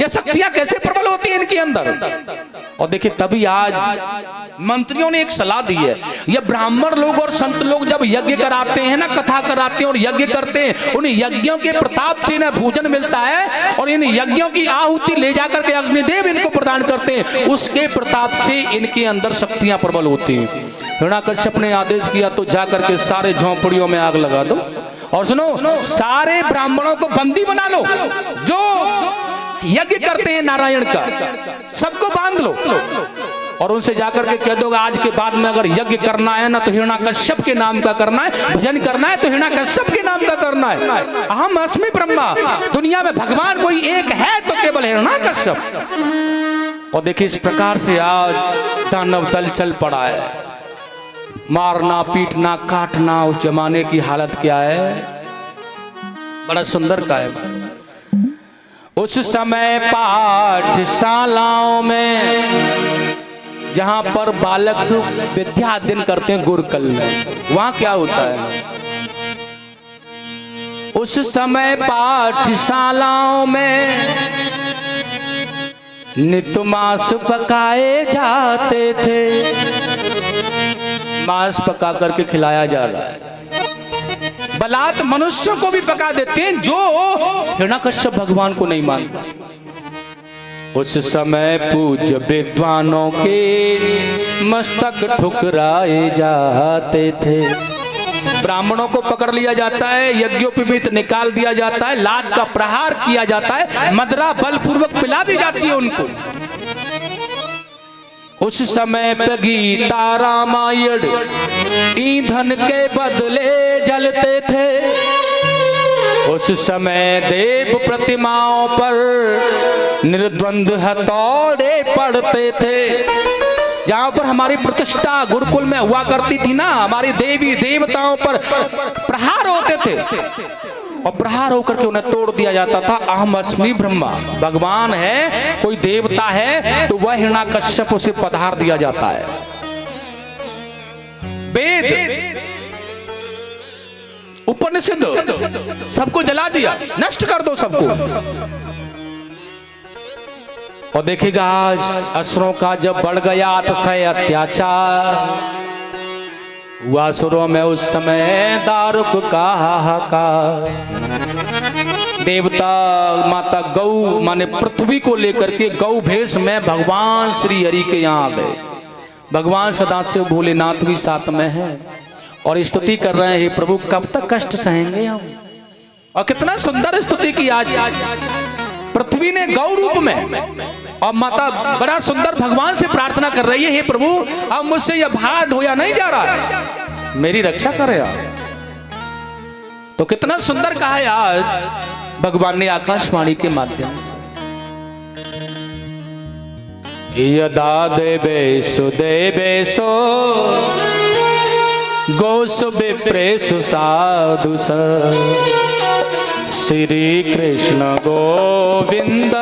A: ये शक्तियां कैसे प्रबल होती हैं इनके अंदर। और देखिए तभी आज मंत्रियों ने एक सलाह दी है, ये ब्राह्मण लोग और संत लोग जब यज्ञ कराते हैं ना, कथा कराते हैं और यज्ञ करते हैं, उन यज्ञों के प्रताप से इन्हें भोजन मिलता है और इन यज्ञों की आहुति ले जाकर के अग्निदेव इनको प्रदान करते हैं, उसके प्रताप से इनके अंदर शक्तियां प्रबल होती हैं। हिरण्याकश्यप ने आदेश किया तो जाकर के सारे झोंपड़ियों में आग लगा दो और सुनो, सारे ब्राह्मणों को बंदी बना लो जो यज्ञ करते हैं नारायण का, सबको बांध लो और उनसे जाकर के कह दो आज के बाद में अगर यज्ञ करना है ना तो हिरण्याकश्यप के नाम का करना है, भजन करना है तो हिरण्याकश्यप के नाम का करना है। अहम अस्मि ब्रह्मा, दुनिया में भगवान कोई एक है तो केवल हिरण्याकश्यप। और देखिए इस प्रकार से आज दानव दल चल पड़ा है, मारना पीटना काटना, उस जमाने की हालत क्या है, बड़ा सुंदर का है। उस समय पाठशालाओं में जहां पर बालक विद्या अध्ययन करते हैं गुरुकुल में, वहां क्या होता है, उस समय पाठशालाओं में नित मांस पकाए जाते थे। मांस पका करके खिलाया जा रहा है, बलात् मनुष्यों को भी पका देते हैं जो हिरण्याकश्यप भगवान को नहीं मानता। उस समय पूज्य विद्वानों के मस्तक ठुकराए जाते थे। ब्राह्मणों को पकड़ लिया जाता है, यज्ञोपवीत निकाल दिया जाता है, लात का प्रहार किया जाता है, मदरा बलपूर्वक पिला दी जाती है उनको। उस समय पे गीता रामायण ईंधन के बदले जलते थे। उस समय देव प्रतिमाओं पर निर्द्वंद हथौड़े पड़ते थे। जहां पर हमारी प्रतिष्ठा गुरुकुल में हुआ करती थी ना, हमारी देवी देवताओं पर प्रहार होते थे और प्रहार होकर के उन्हें तोड़ दिया जाता था। अहम अस्मि ब्रह्मा, भगवान है कोई देवता है तो वह हिरण्याकश्यप उसे पधार दिया जाता है। वेद उपनिषद सबको जला दिया, नष्ट कर दो सबको। और देखिएगा आज असुरों का जब बढ़ गया अतिशय अत्याचार, वासुरों में उस समय दारुक का हाहाकार। देवता माता गौ माने पृथ्वी को लेकर के गौ भेष में भगवान श्री हरि के यहाँ आ गए। भगवान सदाशिव भोलेनाथ भी साथ में है और स्तुति कर रहे हैं, हे प्रभु कब तक कष्ट सहेंगे हम। और कितना सुंदर स्तुति की आज पृथ्वी ने गौ रूप में, और माता बड़ा सुंदर भगवान से प्रार्थना कर रही है, हे प्रभु अब मुझसे यह भार ढोया नहीं जा रहा है, मेरी रक्षा करे आप। तो कितना सुंदर कहा है आज भगवान ने आकाशवाणी के माध्यम से, यदा देवेषु देवेशो गोसु विप्रेषु साधु श्री कृष्ण गोविंद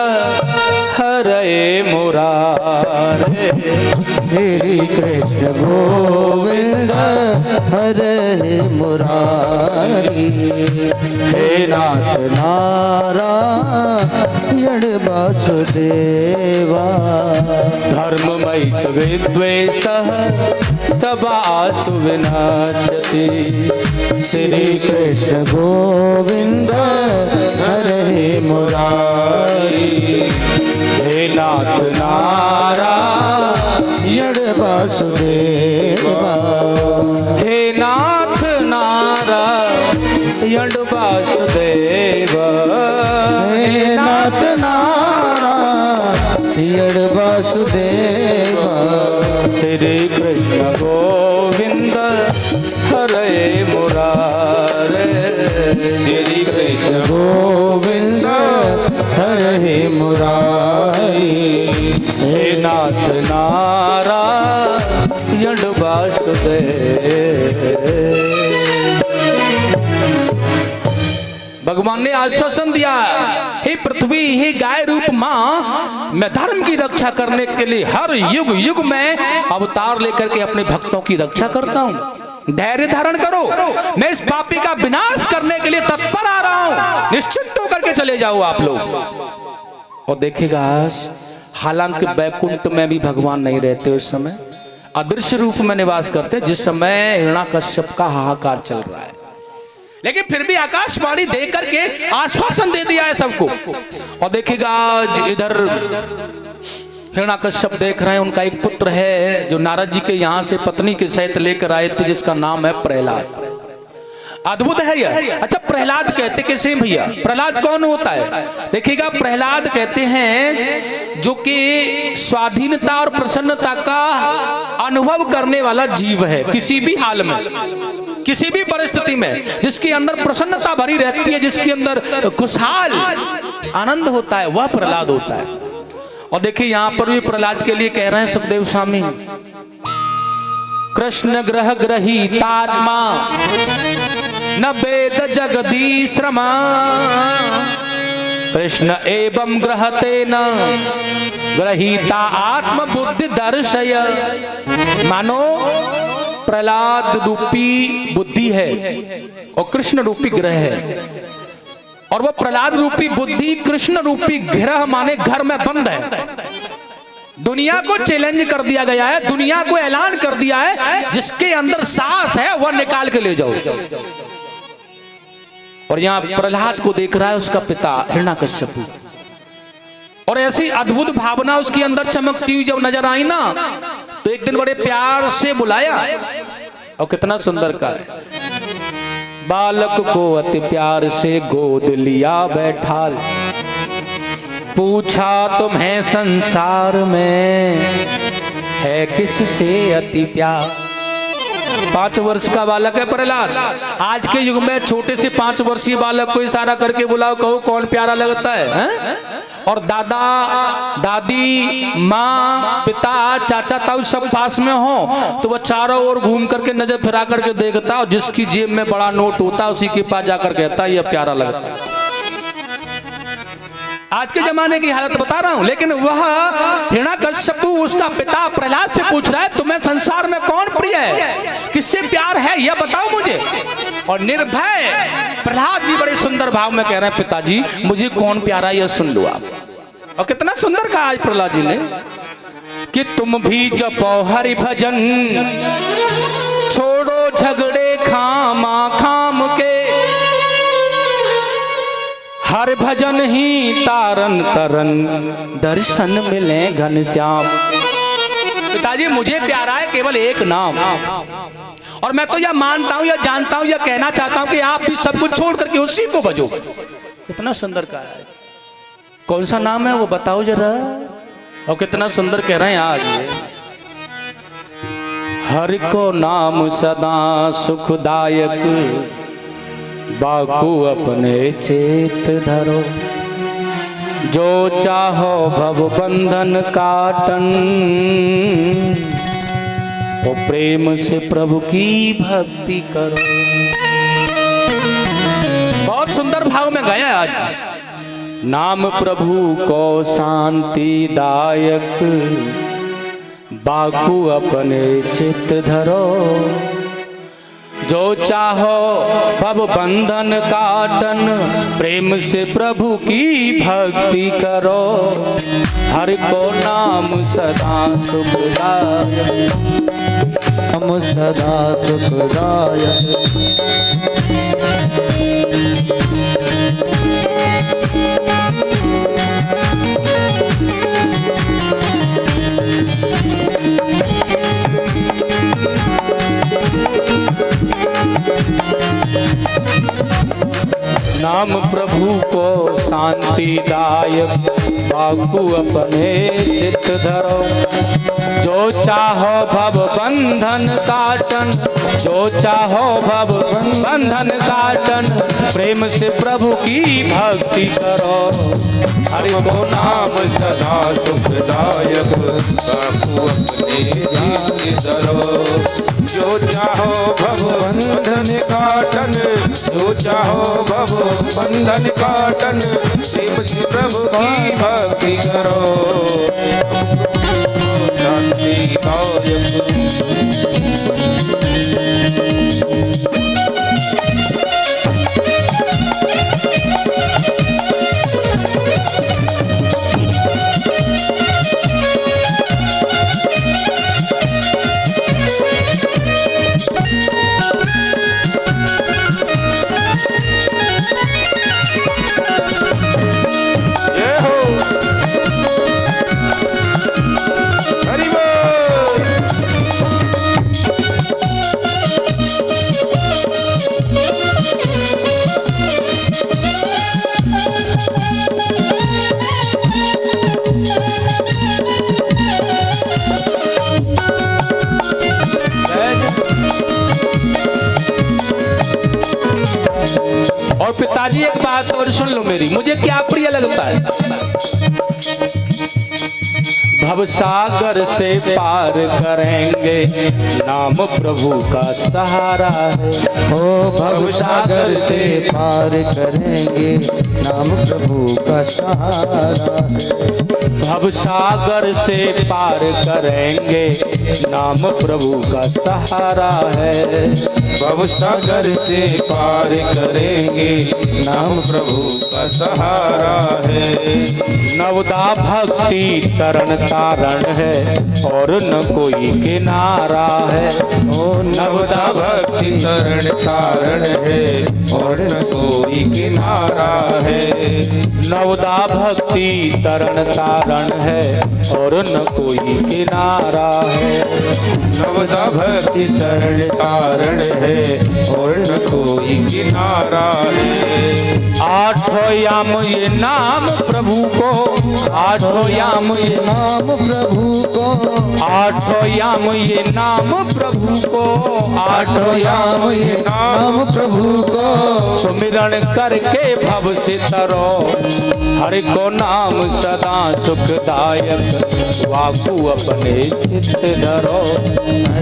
A: हरे मुरारे।
B: श्री कृष्ण गोविंद हरे मुरारी। हे नाथ नारायण वासुदेवा।
A: धर्ममयि विद्वेष सभासु विनाशति।
B: श्री कृष्ण गोविंद हरे मुरारी।
A: हे नाथ
B: नारायण वासुदेवा।
A: हे नाथ नारायण वासुदेवा।
B: हे नाथ नारायण वासुदेवा।
A: श्री कृष्ण गोविंद हरे मुरारे। श्री कृष्ण
B: गोविंद हरे मुरारी।
A: हे नाथ नारायण वासुदेव। भगवान ने आश्वासन दिया, हे पृथ्वी, हे गाय रूप मां, मैं धर्म की रक्षा करने के लिए हर युग युग में अवतार लेकर के अपने भक्तों की रक्षा करता हूं। धैर्य धारण करो, मैं इस पापी का विनाश करने के लिए तत्पर आ रहा हूं। निश्चिंत होकर के चले जाओ आप लोग। और देखिएगा, हालांकि बैकुंठ में भी भगवान नहीं रहते, उस समय अदृश्य रूप में निवास करते, जिस समय हिरण्याकश्यप का हाहाकार चल रहा है, लेकिन फिर भी आकाशवाणी देकर करके आश्वासन दे दिया है सबको। और देखिएगा, इधर हिरण्याकश्यप देख रहे हैं, उनका एक पुत्र है जो नारद जी के यहाँ से पत्नी के सहित लेकर आए थे, जिसका नाम है प्रहलाद। अद्भुत है यह। अच्छा, प्रहलाद कहते कैसे भैया? प्रहलाद कौन होता है? देखिएगा, प्रहलाद कहते हैं जो कि स्वाधीनता और प्रसन्नता का अनुभव करने वाला जीव है। किसी भी हाल में, किसी भी परिस्थिति में जिसके अंदर प्रसन्नता भरी रहती है, जिसके अंदर खुशहाल आनंद होता है, वह प्रहलाद होता है। और देखिए, यहां पर भी प्रहलाद के लिए कह रहे हैं सुखदेव स्वामी, कृष्ण ग्रह ग्रहीतात्मा न वेद जगदीश रमा। कृष्ण एवं ग्रहते न ग्रहीता आत्म बुद्धि दर्शय। मानो प्रहलाद रूपी बुद्धि है और कृष्ण रूपी ग्रह है, और वो प्रहलाद रूपी बुद्धि कृष्ण रूपी ग्रह माने घर में बंद है। दुनिया को चैलेंज कर दिया गया है, दुनिया को ऐलान कर दिया है, जिसके अंदर सांस है वह निकाल के ले जाओ। और यहां प्रहलाद को देख रहा है उसका पिता हिरण्याकश्यप, और ऐसी अद्भुत भावना उसके अंदर चमकती हुई जब नजर आई ना, तो एक दिन बड़े प्यार से बुलाया, और कितना सुंदर का है। बालक को अति प्यार से गोद लिया बैठाल, पूछा तुम्हें संसार में है किससे अति प्यार। 5 वर्ष का बालक है प्रहलाद। आज के युग में छोटे से 5 वर्षीय बालक को इशारा करके बुलाओ, कहो कौन प्यारा लगता है? और दादा दादी माँ पिता चाचा ताऊ सब पास में हो तो वह चारों ओर घूम करके नजर फिरा करके देखता, और जिसकी जेब में बड़ा नोट होता उसी के पास जाकर कहता यह प्यारा लगता है। आज के जमाने की हालत बता रहा हूं। लेकिन वह हिरण्याकश्यप उसका पिता प्रहलाद से पूछ रहा है, तुम्हें संसार में कौन प्रिय है, किससे प्यार है, यह बताओ मुझे। और निर्भय प्रहलाद जी बड़े सुंदर भाव में कह रहे हैं, पिताजी मुझे कौन प्यारा यह सुन लो आप। और कितना सुंदर कहा आज प्रहलाद जी ने कि तुम भी जपो हरि भजन, छोड़ो झगड़े खामा खाम के, हर भजन ही तारन तरन, दर्शन मिले घनश्याम। पिताजी मुझे प्यारा है केवल एक नाम, और मैं तो यह मानता हूं, यह जानता हूं, यह कहना चाहता हूं कि आप भी सब कुछ छोड़ करके उसी को भजो। कितना सुंदर कहा है। कौन सा नाम है वो बताओ जरा। और कितना सुंदर कह रहे हैं आज, हरि को नाम सदा सुखदायक, बाकू अपने चेत धरो, जो चाहो भव बंधन काटन, तो प्रेम से प्रभु की भक्ति करो। बहुत सुंदर भाव में गया आज। नाम प्रभु को शांति दायक, बाकू अपने चित्त धरो, जो चाहो भव बंधन काटन, प्रेम से प्रभु की भक्ति करो। हरि को नाम सदा सुखदायक,
B: हम सदा सुखदायक।
A: नाम प्रभु को शांतिदायक, बाकु अपने चित धरो। जो चाहो भव बंधन काटन, जो चाहो भव बंधन काटन, प्रेम से प्रभु की भक्ति करो।
C: हरि को नाम सदा सुखदायक, बाकु अपने चित धरो। जो चाहो भव बंधन काटन, जो चाहो भव बंधन काटन, प्रेम से प्रभु की भक्ति करो। शांतिदायक
A: और पिताजी एक बात और सुन लो मेरी, मुझे क्या प्रिय लगता है। भवसागर से पार करेंगे, नाम प्रभु का सहारा है।
B: ओ भवसागर से पार करेंगे, नाम प्रभु का सहारा है।
A: भवसागर से पार करेंगे, नाम प्रभु का सहारा है।
C: भवसागर से पार करेंगे, नाम प्रभु का सहारा है।
A: नवदा भक्ति तरण तारण है, और न कोई किनारा है।
C: ओ नवदा भक्ति तरण तारण है, और न कोई किनारा है।
A: नवदा भक्ति तरण तारण है, और न कोई किनारा है।
C: नवदा भक्ति तरण तारण है, और न कोई किनारा है।
A: आठों याम ये नाम प्रभु को, आठों याम ये
B: नाम प्रभु को,
A: आठों याम ये नाम प्रभु को,
B: आठों याम ये नाम प्रभु को।
A: सुमिरन करके भव से तरो। हरि को नाम सदा सुखदायक, वाकु अपने चित्त धरो।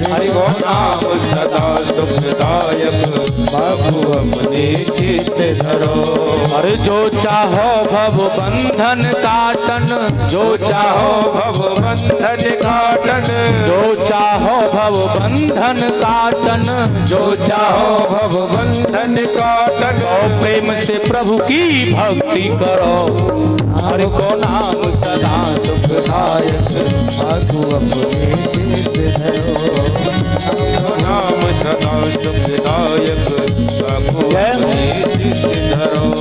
C: हरि को नाम सदा सुखदायक, बाबू अपने चित्त धरो।
A: अरे जो चाहो भव बंधन काटन, जो चाहो
C: भव बंधन काटन,
A: जो चाहो भव बंधन काटन,
C: जो चाहो भव बंधन काटन।
A: और प्रेम से प्रभु की भक्ति करो। हरि को नाम सदा
B: सुखदायक, बाकु अपने चित्त धरो।
C: नाम सदा सुखदायक, बाबू अपने चित्त धरो।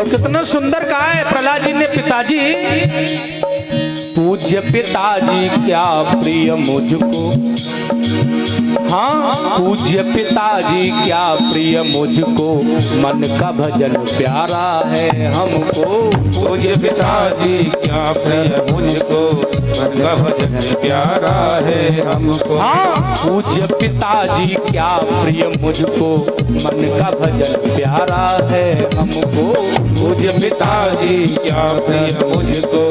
A: और कितना सुंदर कहा है प्रहलाद जी ने, पिताजी पूज्य पिताजी क्या प्रिय मुझको, हाँ पूज्य पिताजी क्या प्रिय मुझको, मन का भजन प्यारा है हमको।
C: पूज्य पिताजी क्या प्रिय मुझको, मन का भजन प्यारा है हमको।
A: हाँ पूज्य पिताजी क्या प्रिय मुझको, मन का भजन प्यारा है हमको।
C: पूज्य पिताजी क्या प्रिय मुझको,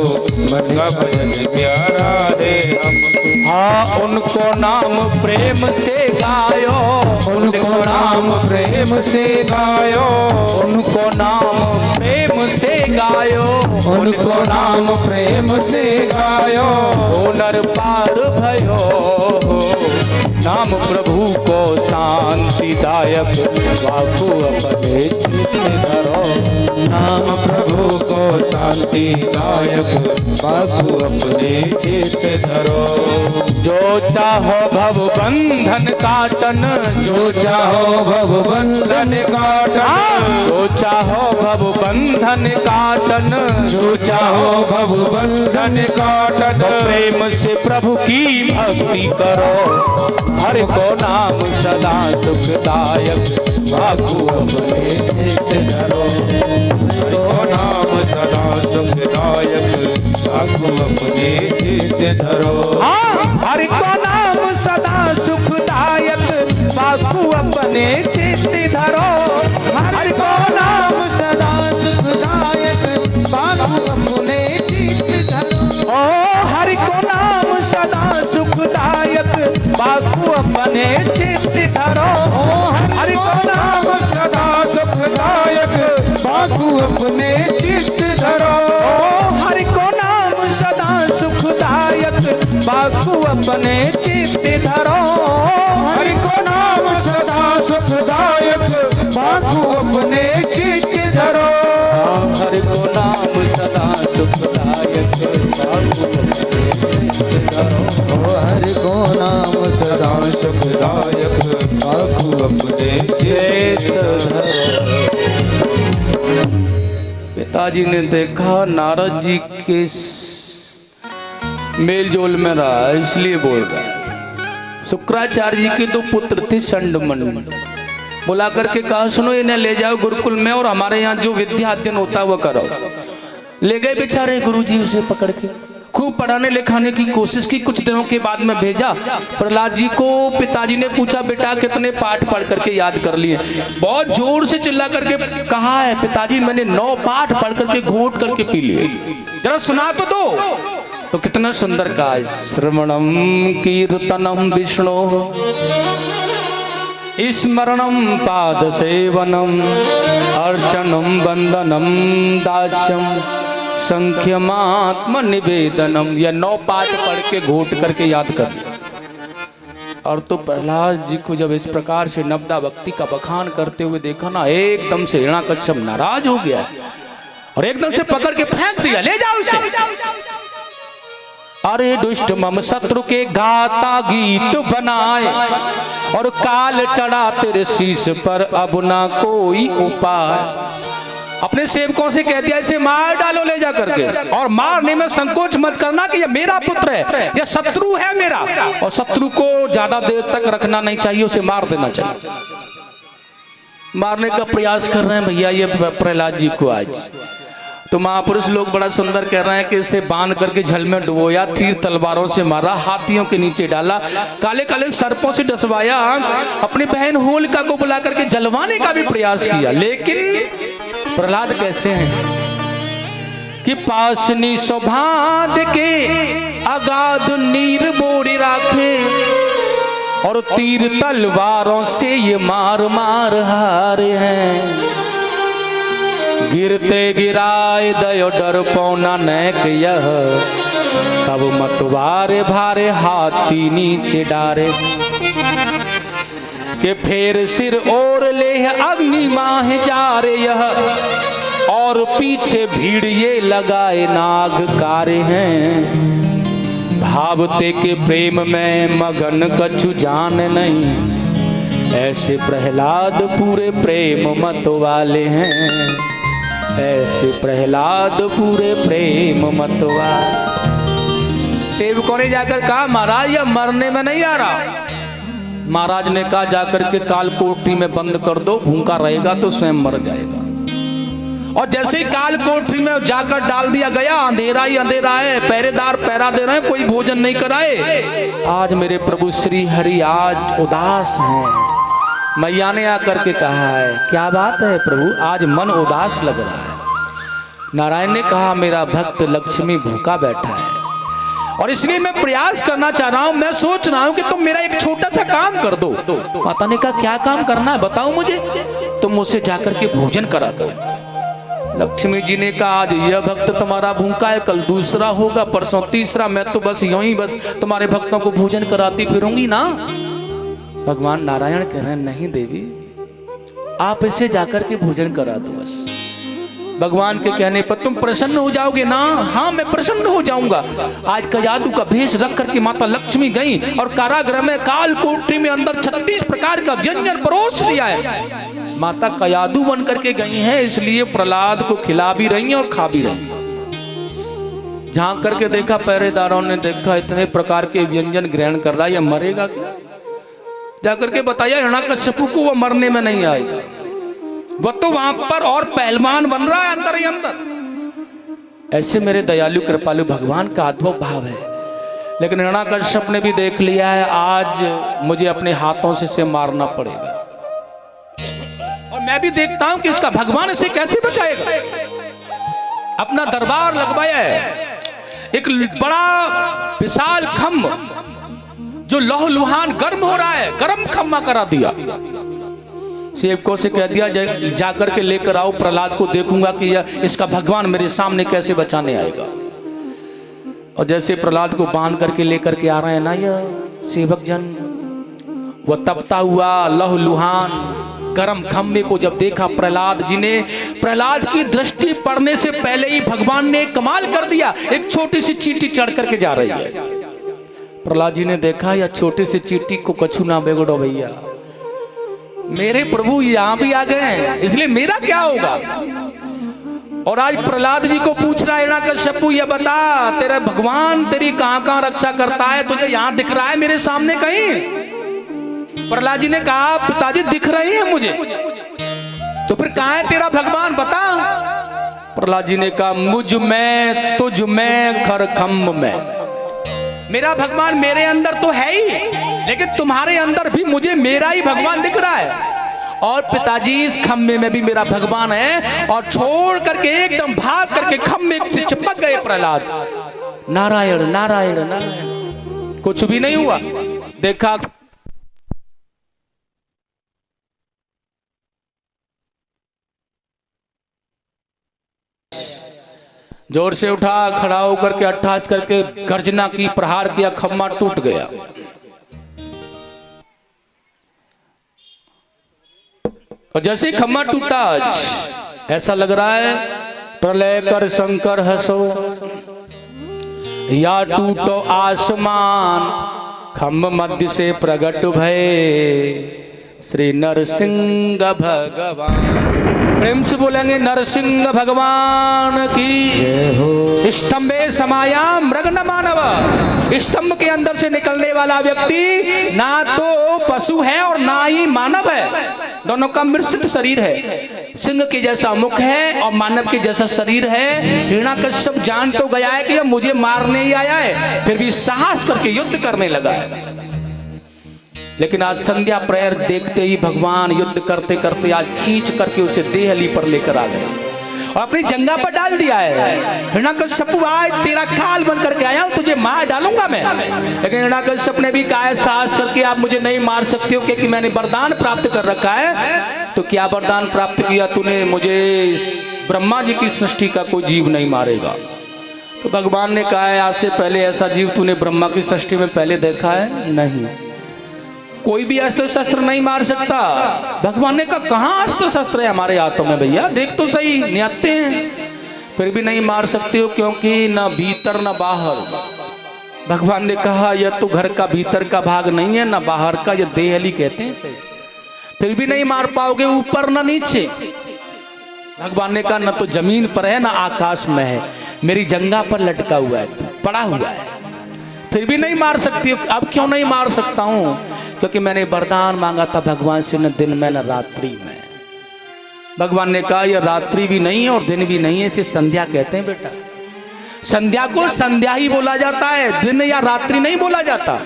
C: मन का भजन प्यारा है हमको।
A: हाँ उनको नाम प्रेम से गायो,
C: उनको नाम प्रेम से गायो,
A: उनको नाम प्रेम से गायो,
C: उनको नाम प्रेम से गायो।
A: ओ नर पार भयो, नाम प्रभु को शांतिदायक, वाकु अपने चित्त धरो।
C: नाम प्रभु को शांतिदायक, बाबू अपने चित्त धरो।
A: जो चाहो भव बंधन काटन,
C: जो चाहो भव बंधन काटन,
A: जो चाहो भव बंधन काटन,
C: जो चाहो भव बंधन काटन।
A: तो प्रेम से प्रभु की भक्ति करो, हर को नाम सदा सुखदायक, वाकु अपने चित्त धरो।
C: तो नाम सदा सुखदायक, बाबू अपने चित्त धरो।
A: हाँ हर को नाम सदा सुखदायक, वाकु अपने चित्त धरो। हर को नाम
B: सदा सुखदायक, बाबू अपने चित्त धरो।
A: ओ हरि को नाम सदा सुखदायक, बाकु अपने चित्त धरो। हरि को नाम
C: सदा सुखदायक, बाबू अपने चित्त धरो।
A: हरि को नाम सदा सुखदायक, बाकु अपने चित्त धरो।
C: हरि को नाम सदा सुखदायक, बाबू अपने चित्त धरो।
A: हरि को नाम सदा सुखदायक, बाकु अपने चित्त धरो।
B: हरि को नाम
C: सदा सुखदायक, बाबू अपने चित्त धरो।
A: पिताजी ने देखा नारद जी के मेल जोल में रहा, इसलिए बोल रहा है। शुक्राचार्य जी के दो पुत्र थे षंडमन, बुला करके कहा सुनो इन्हें ले जाओ गुरुकुल में और हमारे यहाँ जो विद्या अध्ययन होता है वो करो। ले गए बेचारे गुरुजी उसे पकड़ के, खूब पढ़ाने लिखाने की कोशिश की। कुछ दिनों के बाद में भेजा प्रहलाद जी को। पिताजी ने पूछा बेटा कितने पाठ पढ़ करके याद कर लिए? बहुत जोर से चिल्ला करके कहा है पिताजी मैंने 9 पाठ पढ़ करके घोट करके पी लिए, जरा सुना तो दो। तो कितना सुंदर कहा है, श्रवणम कीर्तनम विष्णु, स्मरणम पाद सेवनम, अर्चनम वंदनम दास्यम, संख्यमात्म निवेदनम। यह 9 पाठ पढ़ के घोट करके याद कर। और तो प्रहलाद जी को जब इस प्रकार से नवदा भक्ति का बखान करते हुए देखा ना, एकदम से हिरण्याकश्यप नाराज हो गया और एकदम से पकड़ के फेंक दिया, ले जाओ इसे। अरे दुष्ट मम शत्रु के गाता गीत बनाए, और काल चढ़ा तेरे शीश पर अब ना कोई उपाय। अपने सेवकों से कह दिया इसे मार डालो ले जा करके, और मारने में संकोच मत करना कि ये मेरा पुत्र है, ये शत्रु है मेरा, और शत्रु को ज्यादा देर तक रखना नहीं चाहिए, उसे मार देना चाहिए। मारने का प्रयास कर रहे हैं भैया ये प्रहलाद जी को आज। तो महापुरुष लोग बड़ा सुंदर कह रहे हैं कि इसे बांध करके जल में डुबोया, तीर तलवारों से मारा, हाथियों के नीचे डाला, काले काले सर्पों से डसवाया, अपनी बहन होलिका को बुला करके जलवाने का भी प्रयास किया। लेकिन प्रहलाद कैसे हैं कि पासनी सौभाद के अगाध नीर बोरी राखे, और तीर तलवारों से ये मार मार हारे हैं। गिरते गिराए दयो डर पौना नैक यह, तब मतवारे भारे हाथी नीचे डारे। के फेर सिर और ले अग्नि माह जा रे यह, और पीछे भीड़ ये लगाए नाग कारे हैं। भावते के प्रेम में मगन कछु जान नहीं, ऐसे प्रहलाद पूरे प्रेम मत वाले हैं। ऐसे प्रहलाद पूरे प्रेम मतवा। सेवकों ने जाकर कहा महाराज यह मरने में नहीं आ रहा। महाराज ने कहा जाकर के काल कोठरी में बंद कर दो, भूखा रहेगा तो स्वयं मर जाएगा। और जैसे ही काल कोठरी में जाकर डाल दिया गया, अंधेरा ही अंधेरा है, पहरेदार पहरा दे रहे हैं, कोई भोजन नहीं कराए। आज मेरे प्रभु श्री हरि आज उदास हैं। मैया ने आकर के कहा है क्या बात है प्रभु, आज मन उदास लग रहा है। नारायण ने कहा मेरा भक्त लक्ष्मी भूखा बैठा है और इसलिए मैं प्रयास करना चाह रहा हूं, मैं सोच रहा हूं कि तुम मेरा एक छोटा सा काम कर दो। माता ने कहा क्या काम करना है बताओ मुझे। तुम मुझसे जाकर के भोजन करा दो। लक्ष्मी जी ने कहा आज यह भक्त तुम्हारा भूखा है, कल दूसरा होगा, परसों तीसरा, मैं तो बस यूं ही बस तुम्हारे भक्तों को भोजन कराती फिरूंगी ना। भगवान नारायण कह रहे हैं नहीं देवी, आप इसे जाकर के भोजन करा दो बस। भगवान के कहने पर तुम प्रसन्न हो जाओगे ना। हाँ मैं प्रसन्न हो जाऊंगा। आज कयादू का भेष रख करके माता लक्ष्मी गई और कारागृह में काल कोठरी में अंदर 36 प्रकार का व्यंजन परोस दिया है। माता कयादू बन करके गई हैं, इसलिए प्रहलाद को खिला भी रही हैं और खा भी रही हैं। झांक करके देखा, पहरेदारों ने देखा इतने प्रकार के व्यंजन ग्रहण कर रहा है, यह मरेगा क्या। जाकर के बताया हिरण्यकश्यपु को वो मरने में नहीं आएगा, वो तो वहां पर और पहलवान बन रहा है अंदर ही अंदर। ऐसे मेरे दयालु कृपालु भगवान का अद्भुत भाव है। लेकिन हिरण्यकश्यप ने भी देख लिया है आज मुझे अपने हाथों से इसे मारना पड़ेगा और मैं भी देखता हूं कि इसका भगवान इसे कैसे बचाएगा। अपना दरबार लगवाया है, एक बड़ा विशाल खम्भ जो लौहलुहान गर्म हो रहा है, गर्म खम्मा करा दिया। सेवकों से कह दिया जाकर के लेकर आओ, प्रहलाद को देखूंगा कि यह इसका भगवान मेरे सामने कैसे बचाने आएगा। और जैसे प्रहलाद को बांध करके लेकर के आ रहे हैं ना यह सेवक जन, वह तपता हुआ लौहलुहान गर्म खम्भे को जब देखा प्रहलाद जी ने, प्रहलाद की दृष्टि पड़ने से पहले ही भगवान ने कमाल कर दिया। एक छोटी सी चींटी चढ़ करके जा रही है। प्रहलाद जी ने देखा या छोटे से चींटी को कछु ना बिगड़ो भैया, मेरे प्रभु यहां भी आ गए हैं, इसलिए मेरा क्या होगा। और आज प्रहलाद जी को पूछ रहा है हिरण्यकश्यपु ये बता तेरा भगवान तेरी कहां कहां रक्षा करता है, तुझे यहां दिख रहा है मेरे सामने कहीं। प्रहलाद जी ने कहा पिताजी दिख रही है मुझे, तो फिर कहां है तेरा भगवान बता। प्रहलाद जी ने कहा मुझ में तुझ में खरखम्भ में, मेरा भगवान मेरे अंदर तो है ही, लेकिन तुम्हारे अंदर भी मुझे मेरा ही भगवान दिख रहा है। और पिताजी इस खम्भे में भी मेरा भगवान है। और छोड़ करके एकदम भाग करके खम्भे से चिपक गए प्रहलाद। नारायण नारायण नारायण, कुछ भी नहीं हुआ। देखा जोर से उठा, खड़ा होकर के अट्ठास करके गर्जना की, प्रहार किया, खम्मा टूट गया। और जैसे ही खम्मा टूटा ऐसा लग रहा है प्रलय कर शंकर हंसो या टूटो आसमान, खम्भ मध्य से प्रगट भय श्री नरसिंह भगवान। प्रेम से बोलेंगे नरसिंह भगवान की। स्तंभे समायाम मृग न मानव, स्तंभ के अंदर से निकलने वाला व्यक्ति ना तो पशु है और ना ही मानव है, दोनों का मिश्रित शरीर है। सिंह के जैसा मुख है और मानव के जैसा शरीर है। हिरण्यकश्यप जान तो गया है कि यह मुझे मारने ही आया है, फिर भी साहस करके युद्ध करने लगा है। लेकिन आज संध्या प्रहर देखते ही भगवान युद्ध करते करते आज खींच करके उसे देहली पर लेकर आ गए और अपनी जंगा पर डाल दिया है। हिरण्यकश्यप आज तेरा काल बन करके आया हूं, तुझे मार डालूंगा मैं। लेकिन हिरण्यकश्यप ने भी कहा साहस करके आप मुझे नहीं मार सकते हो क्योंकि मैंने वरदान प्राप्त कर रखा है। तो क्या वरदान प्राप्त किया तूने? मुझे ब्रह्मा जी की सृष्टि का कोई जीव नहीं मारेगा। तो भगवान ने कहा है आज से पहले ऐसा जीव तूने ब्रह्मा की सृष्टि में पहले देखा है? नहीं। कोई भी अस्त्र शस्त्र नहीं मार सकता। भगवान ने कहा कहां अस्त्र शस्त्र है हमारे हाथों में भैया, देख तो सही, निहत्ते हैं, फिर भी नहीं मार सकते हो क्योंकि न भीतर न बाहर। भगवान ने कहा यह तो घर का भीतर का भाग नहीं है, न बाहर का, यह देहली कहते हैं, फिर भी नहीं मार पाओगे, ऊपर न नीचे। भगवान ने कहा न तो जमीन पर है ना आकाश में है, मेरी जंघा पर लटका हुआ है, पड़ा हुआ है, फिर भी नहीं मार सकती। अब क्यों नहीं मार सकता हूं? क्योंकि मैंने वरदान मांगा था भगवान से, न दिन में न रात्रि में। भगवान ने कहा यह रात्रि भी नहीं है और दिन भी नहीं है, इसे संध्या कहते हैं बेटा। संध्या को संध्या ही बोला जाता है, दिन या रात्रि नहीं बोला जाता।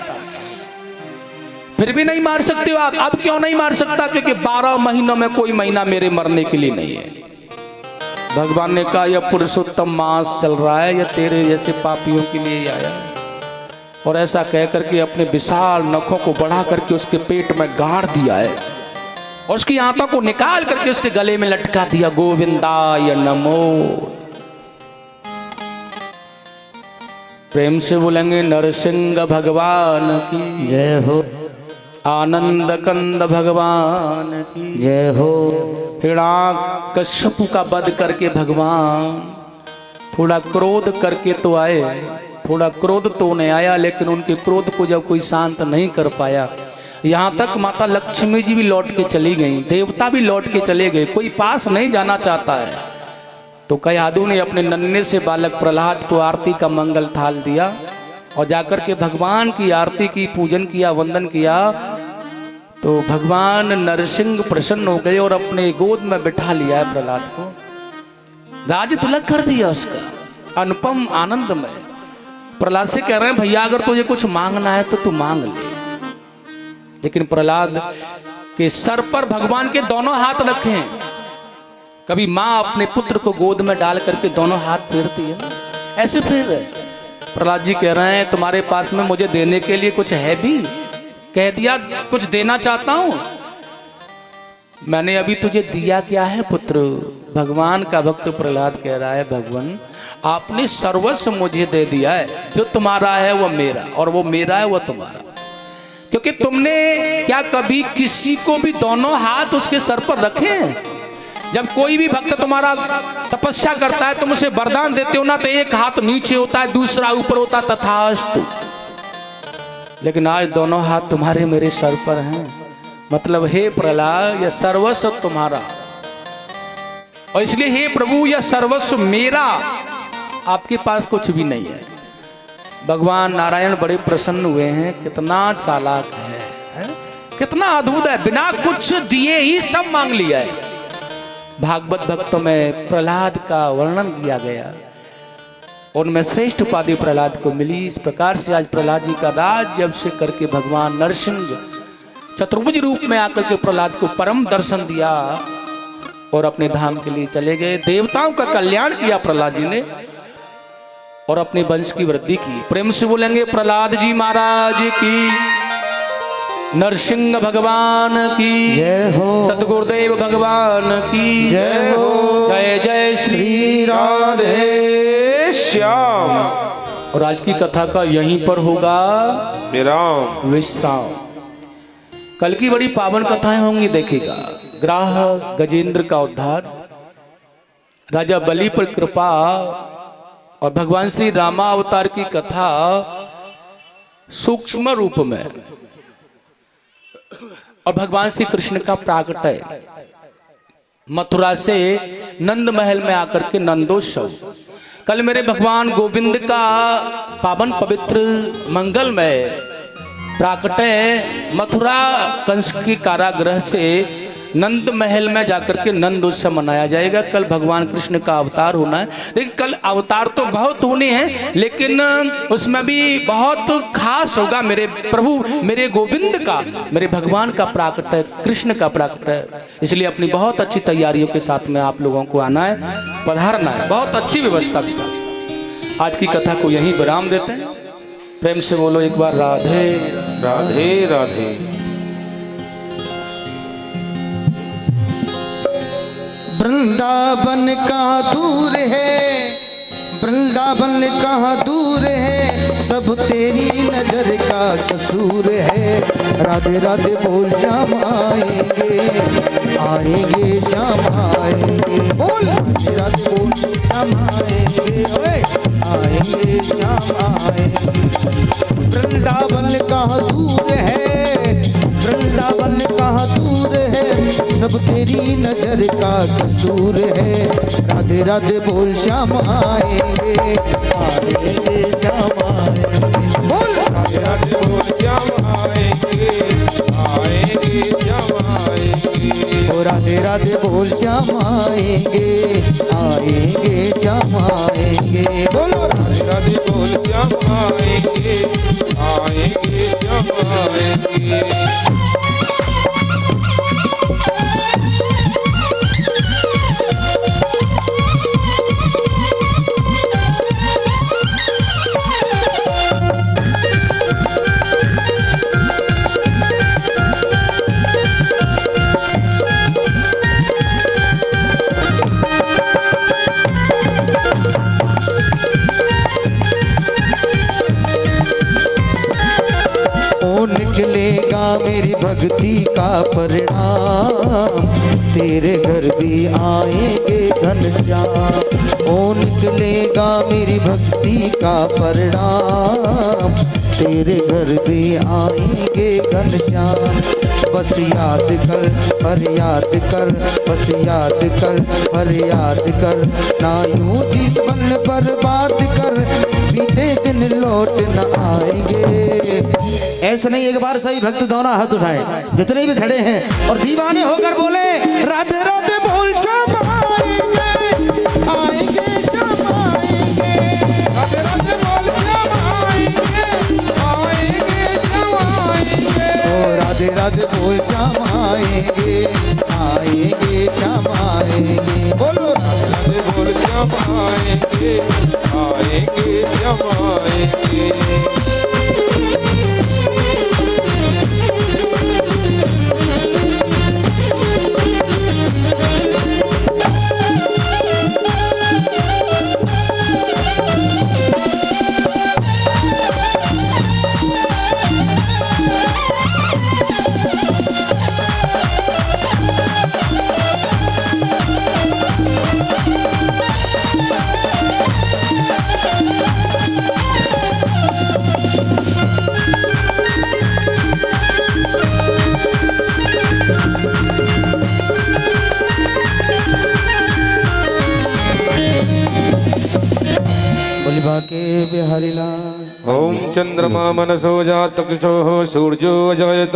A: फिर भी नहीं मार सकते हो आप। अब क्यों नहीं मार सकता? क्योंकि 12 महीनों में कोई महीना मेरे मरने के लिए नहीं है। भगवान ने कहा यह पुरुषोत्तम मास चल रहा है, यह तेरे जैसे पापियों के लिए ही आया है। और ऐसा कह करके अपने विशाल नखों को बढ़ा करके उसके पेट में गाड़ दिया है और उसकी आंतों को निकाल करके उसके गले में लटका दिया। गोविंदाय नमो। प्रेम से बोलेंगे नरसिंह भगवान की
B: जय हो,
A: आनंद कंद भगवान की
B: जय हो।
A: हिरण्यकश्यप का वध करके भगवान थोड़ा क्रोध करके तो आए, थोड़ा क्रोध तो नहीं आया, लेकिन उनके क्रोध को जब कोई शांत नहीं कर पाया, यहाँ तक माता लक्ष्मी जी भी लौट के चली गई, देवता भी लौट के चले गए, कोई पास नहीं जाना चाहता है। तो कयाधु ने अपने नन्हे से बालक प्रहलाद को आरती का मंगल थाल दिया और जाकर के भगवान की आरती की, पूजन किया, वंदन किया। तो भगवान नरसिंह प्रसन्न हो गए और अपने गोद में बिठा लिया है प्रहलाद को, राज तिलक कर दिया उसका, अनुपम आनंद में। प्रहलाद से कह रहे हैं भैया अगर तुझे कुछ मांगना है तो तू मांग ले। लेकिन प्रहलाद के सर पर भगवान के दोनों हाथ रखे हैं। कभी माँ अपने पुत्र को गोद में डाल करके दोनों हाथ फेरती है, ऐसे फेर रहे। प्रहलाद जी कह रहे हैं तुम्हारे पास में मुझे देने के लिए कुछ है भी? कह दिया कुछ देना चाहता हूं। मैंने अभी तुझे दिया क्या है पुत्र? भगवान का भक्त प्रहलाद कह रहा है भगवान आपने सर्वस्व मुझे दे दिया है, जो तुम्हारा है वो मेरा और वो मेरा है वो तुम्हारा। क्योंकि तुमने क्या कभी किसी को भी दोनों हाथ उसके सर पर रखे हैं? जब कोई भी भक्त तुम्हारा तपस्या करता है तुम उसे वरदान देते हो ना, तो एक हाथ नीचे होता है दूसरा ऊपर होता है, तथास्तु। लेकिन आज दोनों हाथ तुम्हारे मेरे सर पर हैं, मतलब हे प्रहलाद यह सर्वस्व तुम्हारा, और इसलिए हे प्रभु यह सर्वस्व मेरा, आपके पास कुछ भी नहीं है। भगवान नारायण बड़े प्रसन्न हुए हैं, कितना चालाक है? कितना अद्भुत है, बिना कुछ दिए ही सब मांग लिया है। भागवत भक्तों में प्रहलाद का वर्णन किया गया, उनमें श्रेष्ठ उपाधि प्रहलाद को मिली। इस प्रकार से आज प्रहलाद जी का राज्य अभिषेक करके भगवान नरसिंह चतुर्भुज रूप में आकर के प्रहलाद को परम दर्शन दिया और अपने धाम के लिए चले गए। देवताओं का कल्याण किया प्रहलाद जी ने और अपने वंश की वृद्धि की। प्रेम से बोलेंगे प्रहलाद जी महाराज की, नरसिंह भगवान की
B: जय हो,
A: सतगुरुदेव भगवान की
B: जय हो।
A: जय जय श्री राधे
C: श्याम।
A: और आज की कथा का यहीं पर होगा
C: विराम।
A: विश्राम। कल की बड़ी पावन कथाएं होंगी, देखिएगा। ग्राह गजेंद्र का उद्धार, राजा बलि पर कृपा और भगवान श्री रामा अवतार की कथा सूक्ष्म रूप में, और भगवान श्री कृष्ण का प्राकट्य मथुरा से नंद महल में आकर के नंदोत्सव। कल मेरे भगवान गोविंद का पावन पवित्र मंगलमय प्राकट्य मथुरा कंस की कारागृह से नंद महल में जाकर के नंदोत्सव मनाया जाएगा। कल भगवान कृष्ण का अवतार होना है। लेकिन कल अवतार तो बहुत होने हैं, लेकिन उसमें भी बहुत खास होगा मेरे प्रभु मेरे गोविंद का, मेरे भगवान का प्राकट्य, कृष्ण का प्राकट्य। इसलिए अपनी बहुत अच्छी तैयारियों के साथ में आप लोगों को आना है, पधारना है। बहुत अच्छी व्यवस्था विकास। आज की कथा को यहीं विराम देते हैं। प्रेम से बोलो एक बार राधे
C: राधे राधे।
B: वृंदावन कहाँ दूर है, वृंदावन कहाँ दूर है, सब तेरी नजर का कसूर है। राधे राधे बोल श्याम आएंगे, आएंगे श्याम आएंगे, बोल राधे बोल श्याम आएंगे, ओए आएंगे श्याम आएंगे। वृंदावन कहाँ दूर है, वृंदावन कहाँ दूर है, सब तेरी नजर का कसूर है। राधे राधे बोल श्याम आएंगे, आएंगे श्याम आएंगे। बोल
C: राधे राधे बोल श्याम आएंगे, आएंगे श्याम आएंगे।
B: ओ राधे राधे बोल श्याम आएंगे, आएंगे श्याम आएंगे। बोलो
C: राधे राधे बोल श्याम आएंगे, आएंगे श्याम आएंगे।
B: निकलेगा मेरी भक्ति का परिणाम, तेरे घर भी आएंगे घनश्याम। ओ निकलेगा मेरी भक्ति का परिणाम, तेरे घर भी आएंगे घनश्याम। बस याद कर फरियाद कर, बस याद कर फरियाद कर, ना यूं जीवन बर्बाद कर, बीते दिन लौट न आएंगे। ऐसा नहीं, एक बार सही भक्त दोनों हाथ उठाए जितने भी खड़े हैं और दीवाने होकर बोले राधे राधे बोल श्याम आएंगे, आएंगे श्याम आएंगे।
C: राधे राधे बोल श्याम आएंगे, आएंगे श्याम आएंगे।
B: ओ राधे राधे बोल श्याम आएंगे, आएंगे श्याम आएंगे। बोलो
C: राधे राधे बोल श्याम आएंगे, आएंगे श्याम आएंगे।
B: के बिहारी लाल।
C: ओम चंद्रमा मनसो जातक्षोः सूर्यो अजायत,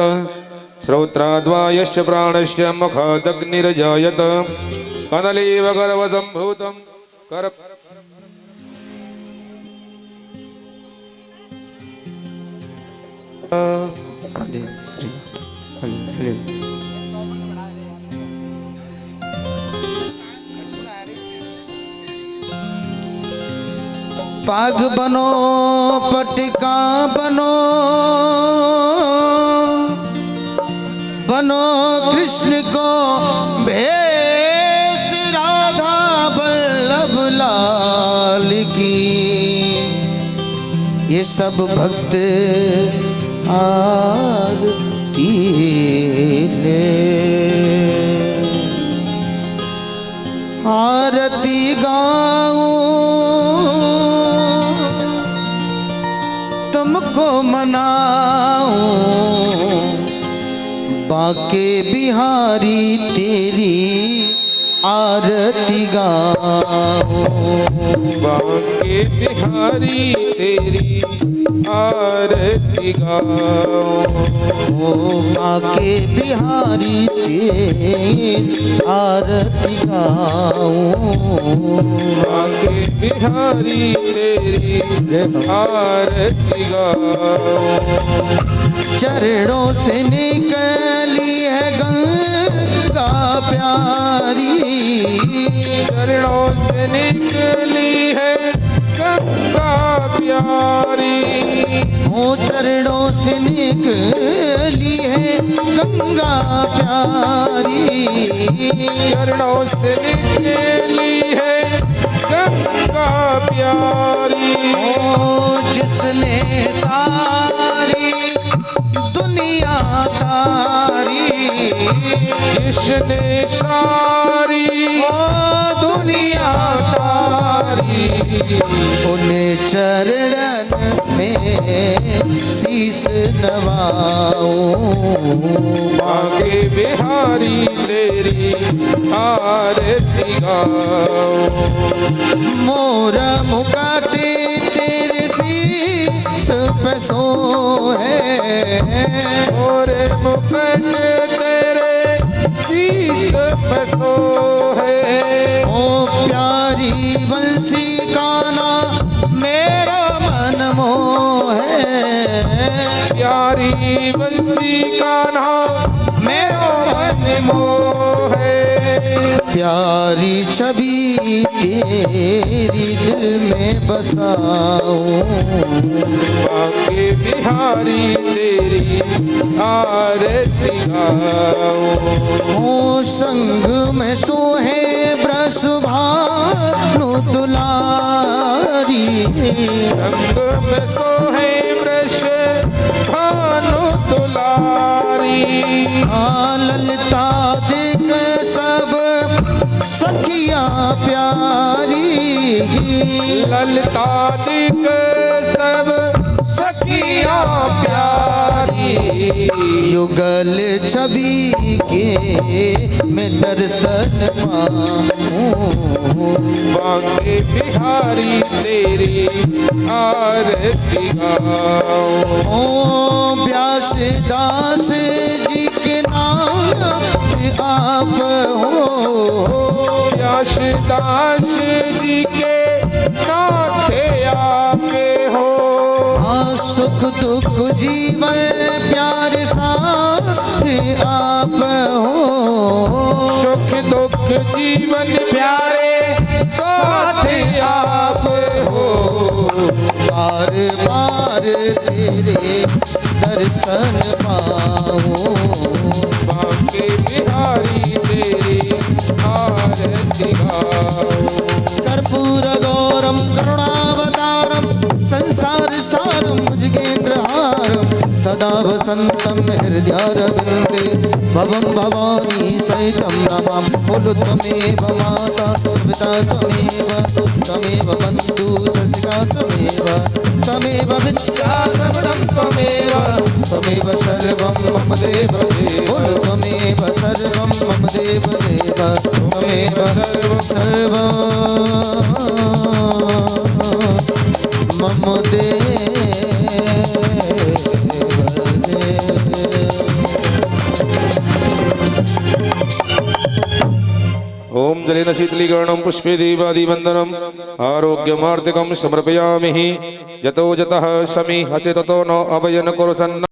C: श्रोत्राद्वा यस्य प्राणस्य मुखादग्निरजायत, कदलीव गर्भसम्भूतं कर।
B: पाग बनो पटिका बनो, बनो कृष्ण को भेष राधा बल्लभ लाल की। ये सब भक्त आरती ले, आरती गाऊं तुमको मनाऊं, बाके बिहारी तेरी आरती गाऊं।
C: बाके बिहारी तेरी आरती गाऊं।
B: ओ बाके बिहारी तेरी आरती गाऊं।
C: बाके बिहारी तेरी आरती गाऊं।
B: चरणों से निकली है गंगा प्यारी,
C: चरणों से निकली है गंगा प्यारी।
B: ओ चरणों से निकली है गंगा प्यारी,
C: चरणों से निकली है गंगा प्यारी।
B: ओ जिसने सारी दुनिया तारी,
C: जिसने सारी
B: ओ दुनिया तारी, उन चरणन में शीस नवाऊं।
C: बांके बिहारी तेरी आरती गाऊं।
B: मोरा मुकाटे तेरे शीस पे सोहे।
C: मोरे मुकुट तेरे शीश पे सोहे।
B: ओ प्यारी बंसी कान्हा मेरा मन मोहे।
C: प्यारी बंसी कान्हा मेरो मन मोहे।
B: प्यारी छवि तेरी दिल में बसाऊं।
C: बांके बिहारी तेरी आरती गाऊं।
B: हो संग में सोहे वृषभानु दुलारी।
C: संग में सोहे वृष भानु दुलारी।
B: हाँ ललिता दिक सब सखिया प्यारी।
C: ललिता दिक सब सखिया प्यारी।
B: युगल छवि के मैं दर्शन पाऊं।
C: बांके बिहारी तेरी आरती गाऊं।
B: ओ व्यास दास जी के नाम आप हो।
C: व्यास दास जी के नाथे आपे हो।
B: हाँ सुख दुख जीवन प्यार साथ आप हो।
C: सुख दुख जीवन प्यारे साथ आप हो।
B: बार बार तेरे दर्शन पाऊं।
C: बांके बिहारी तेरी आरती गाऊं।
B: कर्पूर गौरम करुणावतारम संसार सारम भुजगेन्द्रहारम सदा वसंतम हृदयारविंदे भवम भवानी सहितं नमाम। बोलो त्वमेव माता पिता त्वमेव बंधु सखा त्वमेव विद्या द्रविणं त्वमेव सर्वं मम देव। बोलो त्वमेव सर्वं मम देव त्वमेव सर्वं मम देव।
C: ओम जलेन शीतलीकरणं पुष्पे दीपादिवंदनम् आरोग्यमार्तिकं समर्पयामि। यतो जतः शमी हसे ततो न अभयन कुरु सन्न।